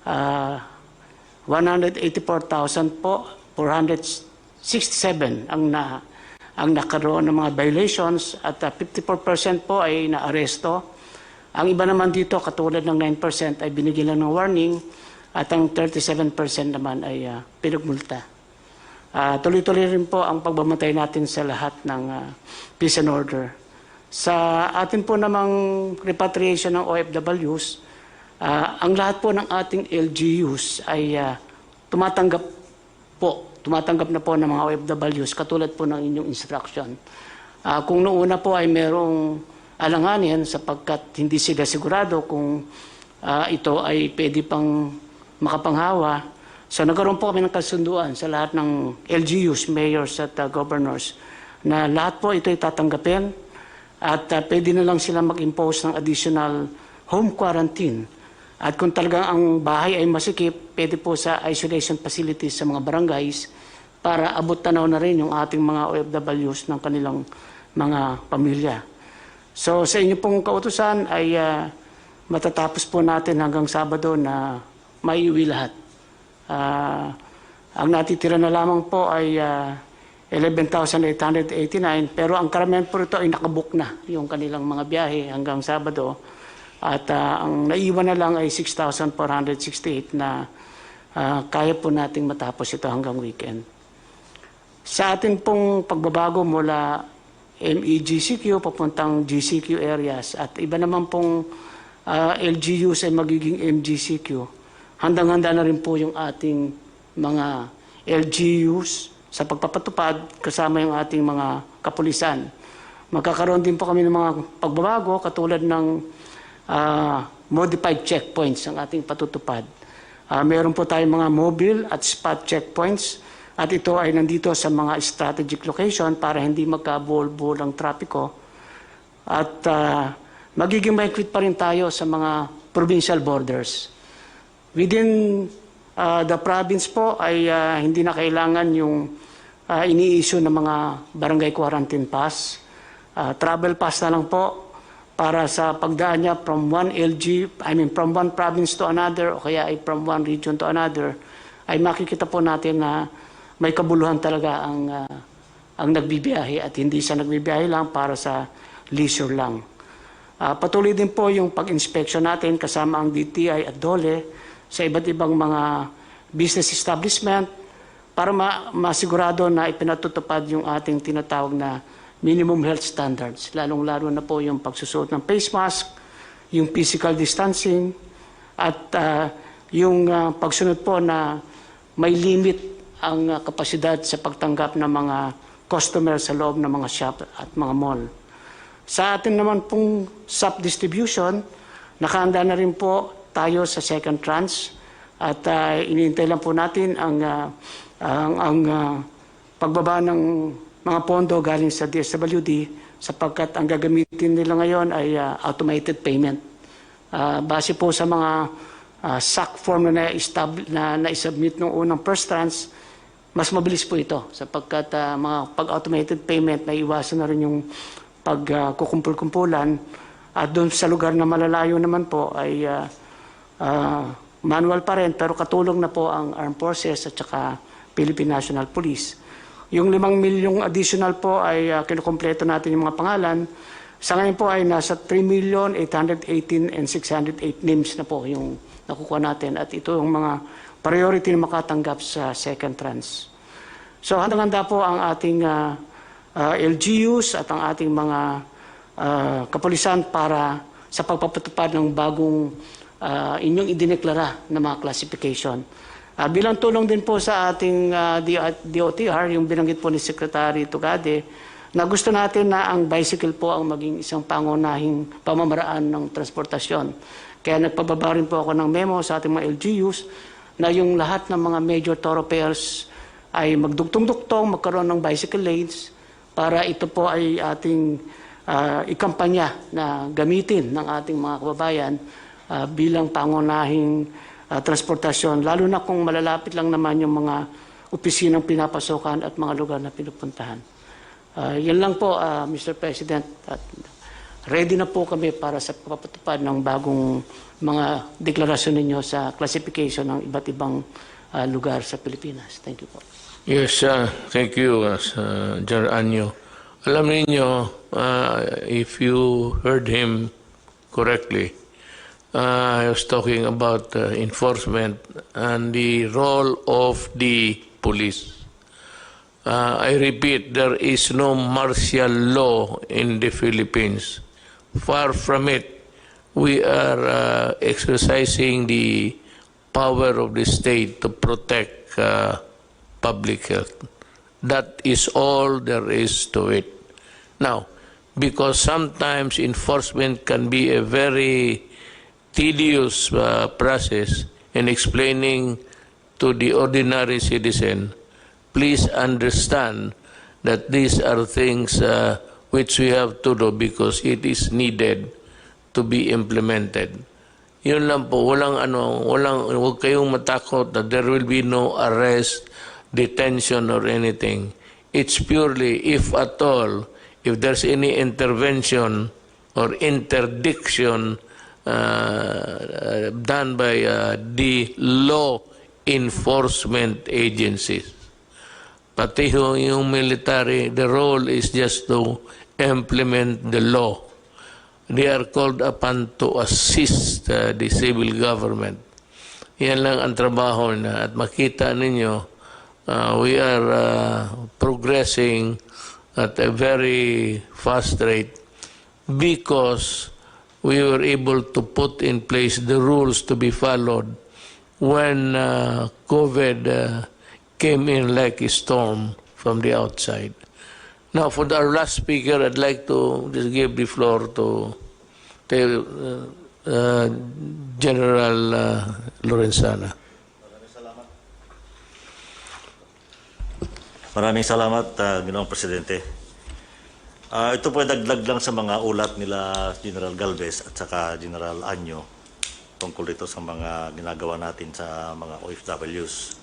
184,000 po, 467 ang nakaroon ng mga violations at 54% po ay naaresto. Ang iba naman dito, katulad ng 9% ay binigyan lang ng warning at ang 37% naman ay pinagmulta. Tuloy-tuloy rin po ang pagbamatay natin sa lahat ng peace and order. Sa atin po namang repatriation ng OFWs, ang lahat po ng ating LGUs ay tumatanggap na po ng mga OFWs katulad po ng inyong instruction. Kung noona po ay merong alanganin sapagkat hindi sila sigurado kung ito ay pwede pang makapanghawa, so nagkaroon po kami ng kasunduan sa lahat ng LGUs, mayors at governors na lahat po ito ay tatanggapin at pwede na lang sila mag-impose ng additional home quarantine. At kung talagang ang bahay ay masikip, pwede po sa isolation facilities sa mga barangays para abot tanaw na rin yung ating mga OFWs ng kanilang mga pamilya. So sa inyo pong kautusan ay matatapos po natin hanggang Sabado na maiuwi lahat. Ang natitira na lamang po ay 11,889 pero ang karamihan po ito ay nakabook na yung kanilang mga biyahe hanggang Sabado. At ang naiwan na lang ay 6,468 na kaya po nating matapos ito hanggang weekend. Sa atin pong pagbabago mula MEGCQ papuntang GCQ areas at iba naman pong LGUs ay magiging MGCQ, handang-handa na rin po yung ating mga LGUs sa pagpapatupad kasama yung ating mga kapulisan. Magkakaroon din po kami ng mga pagbabago katulad ng modified checkpoints ang ating patutupad. Meron po tayong mga mobile at spot checkpoints at ito ay nandito sa mga strategic location para hindi magkabuol-buol ang trapiko. At magiging mahigpit pa rin tayo sa mga provincial borders. Within the province po ay hindi na kailangan yung ini-issue ng mga barangay quarantine pass. Travel pass na lang po para sa pagdaan niya from one from one province to another o kaya ay from one region to another, ay makikita po natin na may kabuluhan talaga ang nagbibiyahe at hindi siya nagbibiyahe lang para sa leisure lang. Patuloy din po yung pag-inspection natin kasama ang DTI at DOLE sa iba't ibang mga business establishment para masigurado na ipinatutupad yung ating tinatawag na minimum health standards, lalong-lalo na po yung pagsusuot ng face mask, yung physical distancing, at yung pagsunod po na may limit ang kapasidad sa pagtanggap ng mga customer sa loob ng mga shop at mga mall. Sa atin naman pong SAP distribution, nakahanda na rin po tayo sa second tranche at iniintay lang po natin ang pagbaba ng mga pondo galing sa DSWD sapagkat ang gagamitin nila ngayon ay automated payment. Base po sa mga SAC form na na-submit noong unang first tranche, mas mabilis po ito sapagkat mga pag-automated payment na iwasan na rin yung pagkukumpul-kumpulan at doon sa lugar na malalayo naman po ay manual pa rin pero katulong na po ang Armed Forces at saka Philippine National Police. Yung 5 milyong additional po ay kinukumpleto natin yung mga pangalan. Sa ngayon po ay nasa 3,818,608 names na po yung nakukuha natin at ito yung mga priority na makatanggap sa second tranche. So handang-handa po ang ating LGUs at ang ating mga kapulisan para sa pagpapatupad ng bagong inyong idineklara na mga classification. Bilang tulong din po sa ating DOTR, yung binanggit po ni Secretary Tugade, na gusto natin na ang bicycle po ang maging isang pangunahing pamamaraan ng transportasyon. Kaya nagpababa rin po ako ng memo sa ating mga LGUs na yung lahat ng mga major thoroughfares ay magdugtong-duktong, magkaroon ng bicycle lanes para ito po ay ating ikampanya na gamitin ng ating mga kababayan bilang pangunahing transportasyon, lalo na kung malalapit lang naman yung mga opisinang pinapasokan at mga lugar na pinupuntahan. Yan lang po, Mr. President. At ready na po kami para sa papatupad ng bagong mga deklarasyon ninyo sa classification ng iba't ibang lugar sa Pilipinas. Thank you po. Yes, thank you, General Anyo. Alam niyo, if you heard him correctly, I was talking about enforcement and the role of the police. I repeat, there is no martial law in the Philippines. Far from it. We are exercising the power of the state to protect public health. That is all there is to it. Now, because sometimes enforcement can be a very tedious process in explaining to the ordinary citizen, please understand that these are things which we have to do because it is needed to be implemented. Yun lang po, huwag kayong matakot that there will be no arrest, detention or anything. It's purely, if at all, if there's any intervention or interdiction done by the law enforcement agencies. Pati yung military, the role is just to implement the law. They are called upon to assist the civil government. Yan lang ang trabaho na at makita ninyo, we are progressing at a very fast rate because we were able to put in place the rules to be followed when COVID came in like a storm from the outside. Now, for our last speaker, I'd like to just give the floor to General Lorenzana. Maraming salamat, Ginoong Presidente. Ito po ay dagdag lang sa mga ulat nila General Galvez at saka General Anyo tungkol dito sa mga ginagawa natin sa mga OFWs.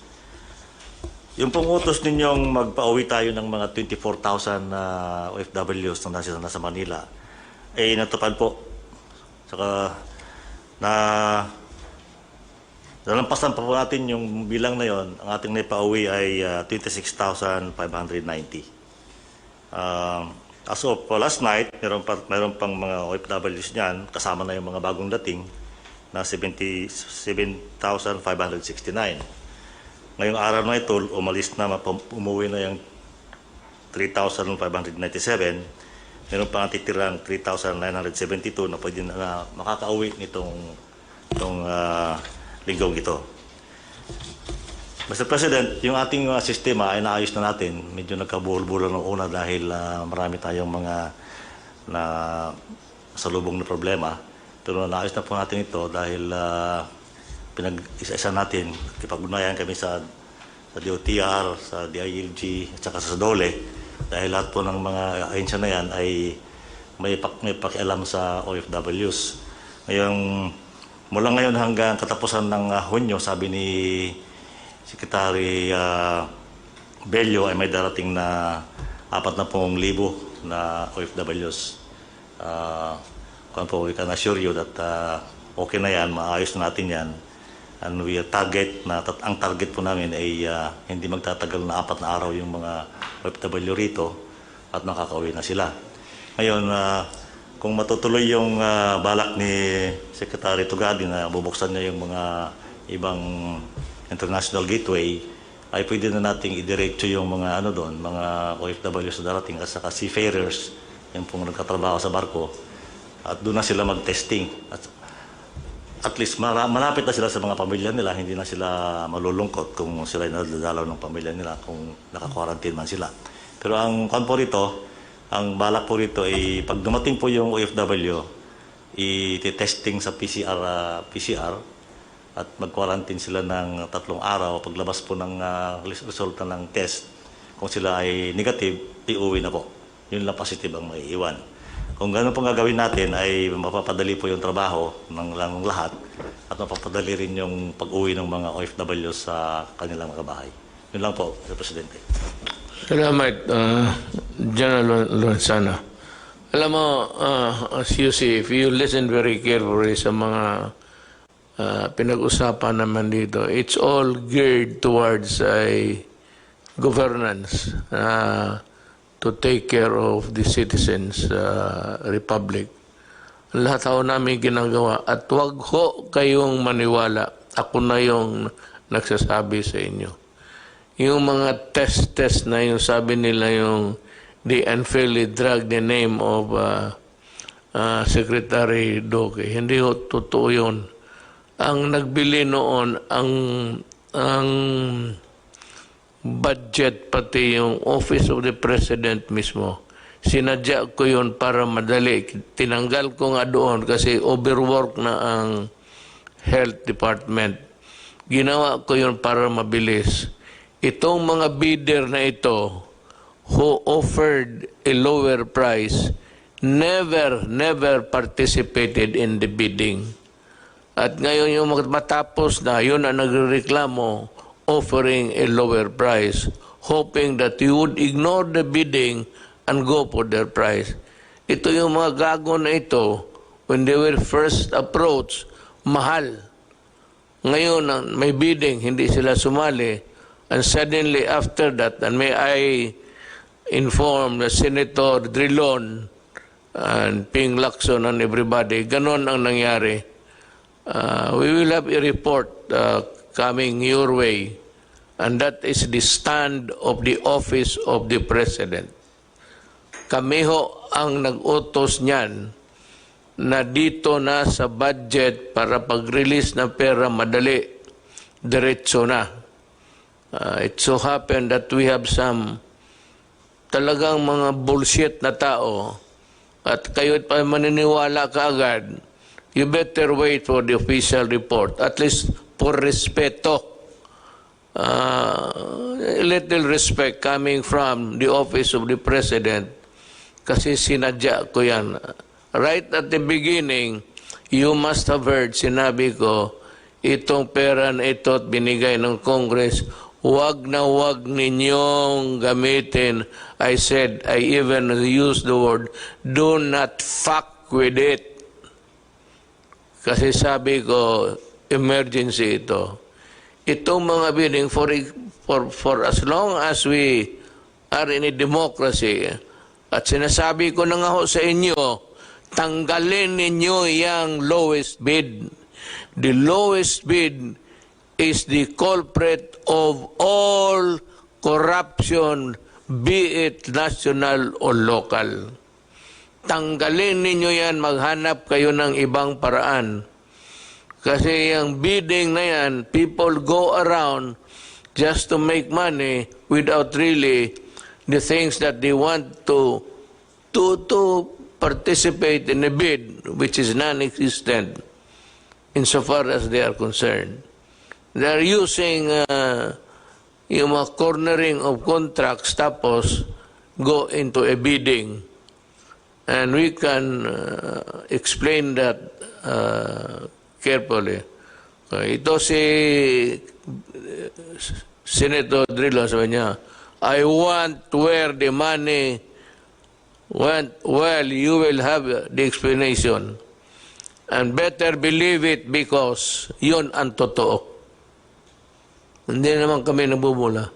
Yung pong utos ninyong magpa-uwi tayo ng mga 24,000 OFWs na nasa Manila, ay natupad po. Saka nalampasan pa po natin yung bilang na yon. Ang ating naipauwi ay 26,590. As of last night, meron pang mga OFWs niyan, kasama na yung mga bagong dating na 77,569. Ngayong araw na ito, umuwi na yung 3,597. Meron pang titirang 3,972 na pwede na makakauwi nitong linggong ito. Mr. President, yung ating sistema ay naayos na natin. Medyo nagkabuhol-buhol ng una dahil marami tayong mga na salubong na problema. Pero naayos na po natin ito dahil pinag-isa-isa natin. Kipag-unayan kami sa DOTR, sa DILG, at saka sa DOLE. Dahil lahat po ng mga ahensya na yan ay may pakialam sa OFWs. Ngayong mula ngayon hanggang katapusan ng Hunyo, sabi ni Secretary Bello ay may darating na 40,000 na OFWs. We can assure you that okay na yan, maayos na natin yan. And we target na ang target po namin ay hindi magtatagal na 4 na araw yung mga OFW rito at nakakauwi na sila. Ngayon, kung matutuloy yung balak ni Secretary Tugadi na bubuksan niya yung mga ibang international gateway, ay pwede na nating idiretso yung mga doon, mga OFW sa darating at saka seafarers, yung pong nagkatrabaho sa barko, at doon na sila mag-testing. At least malapit na sila sa mga pamilya nila, hindi na sila malulungkot kung sila ay nadadalaw ng pamilya nila, kung naka-quarantine man sila. Pero ang ang balak po rito ay pag dumating po yung OFW, i-testing sa PCR at mag-quarantine sila ng 3 araw. Paglabas po ng resulta ng test, kung sila ay negative, iuwi na po. Yun lang positive ang maiiwan. Kung gano'n pong gagawin natin ay mapapadali po yung trabaho ng lahat at mapapadali rin yung pag-uwi ng mga OFW sa kanilang mga bahay. Yun lang po, Mr. Presidente. Salamat, General Lonsana. Alam mo, as you see, if you listen very carefully sa mga pinag-usapan naman dito, it's all geared towards a governance to take care of the citizens' republic. Lahat ho namin ginagawa. At wag ho kayong maniwala. Ako na yung nagsasabi sa inyo. Yung mga test na yung sabi nila yung they unfairly drag the name of Secretary Duque. Hindi ho totoo yun. Ang nagbili noon, ang budget, pati yung Office of the President mismo, sinadya ko yun para madali. Tinanggal ko nga doon kasi overwork na ang Health Department. Ginawa ko yun para mabilis. Itong mga bidder na ito who offered a lower price never participated in the bidding. At ngayon yung matapos na, yun ang nagreklamo, offering a lower price, hoping that you would ignore the bidding and go for their price. Ito yung mga gago na ito, when they were first approached, mahal. Ngayon, may bidding, hindi sila sumali. And suddenly after that, and may I inform Senator Drilon and Ping Lacson and everybody, ganon ang nangyari. We will have a report coming your way, and that is the stand of the Office of the President. Kami ho ang nag-utos niyan na dito na sa budget para pag-release ng pera madali, diretso na. It so happened that we have some talagang mga bullshit na tao at kayo pa maniniwala kaagad. You better wait for the official report, at least for respeto. Little respect coming from the Office of the President, kasi sinadya ko yan. Right at the beginning, you must have heard, sinabi ko, itong pera na ito at binigay ng Congress, wag na wag ninyong gamitin. I said, I even used the word, do not fuck with it. Kasi sabi ko, emergency ito. Itong mga bidding, for as long as we are in a democracy, at sinasabi ko na nga ho sa inyo, tanggalin ninyo yung lowest bid. The lowest bid is the culprit of all corruption be it national or local. Tanggalin ninyo yan, maghanap kayo ng ibang paraan. Kasi yung bidding na yan, people go around just to make money without really the things that they want to participate in a bid which is non-existent insofar as they are concerned. They are using yung mga cornering of contracts tapos go into a bidding. And we can explain that carefully. Ito si Senator Drillo, sabi niya, I want where the money went. Well, you will have the explanation. And better believe it because yun ang totoo. Hindi naman kami nabubula.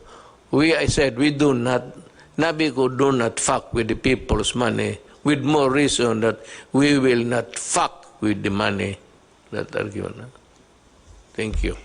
I said, we do not, Nabi ko, do not fuck with the people's money. With more reason that we will not fuck with the money that are given. Thank you.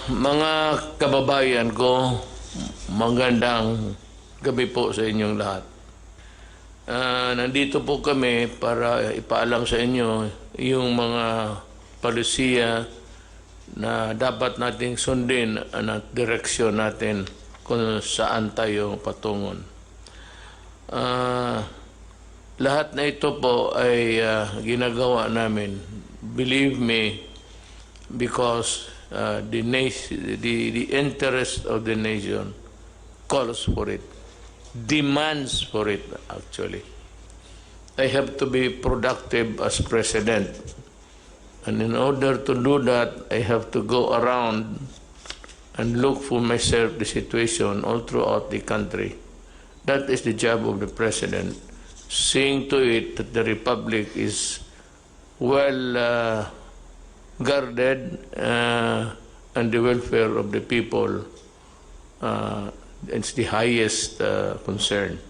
Mga kababayan ko, magandang gabi po sa inyong lahat. Nandito po kami para ipaalam sa inyo yung mga palisiya na dapat nating sundin at direksyon natin kung saan tayo patungon. Lahat na ito po ay ginagawa namin, believe me, because the interest of the nation calls for it, demands for it actually. I have to be productive as president, and in order to do that, I have to go around and look for myself the situation all throughout the country. That is the job of the president, seeing to it that the republic is well guarded and the welfare of the people it's the highest concern.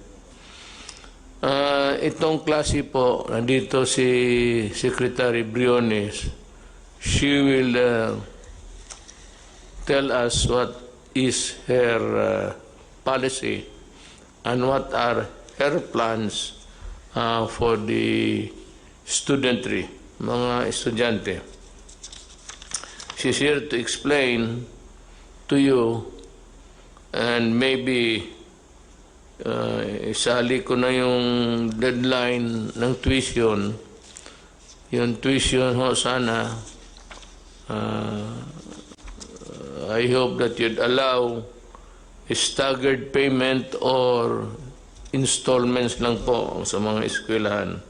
Itong klase po, nandito si Secretary Briones. She will tell us what is her policy and what are her plans for the studentry, mga estudyante. She's here to explain to you, and maybe isali ko na yung deadline ng tuition. Yung tuition ho sana, I hope that you'd allow a staggered payment or installments lang po sa mga eskwelahan.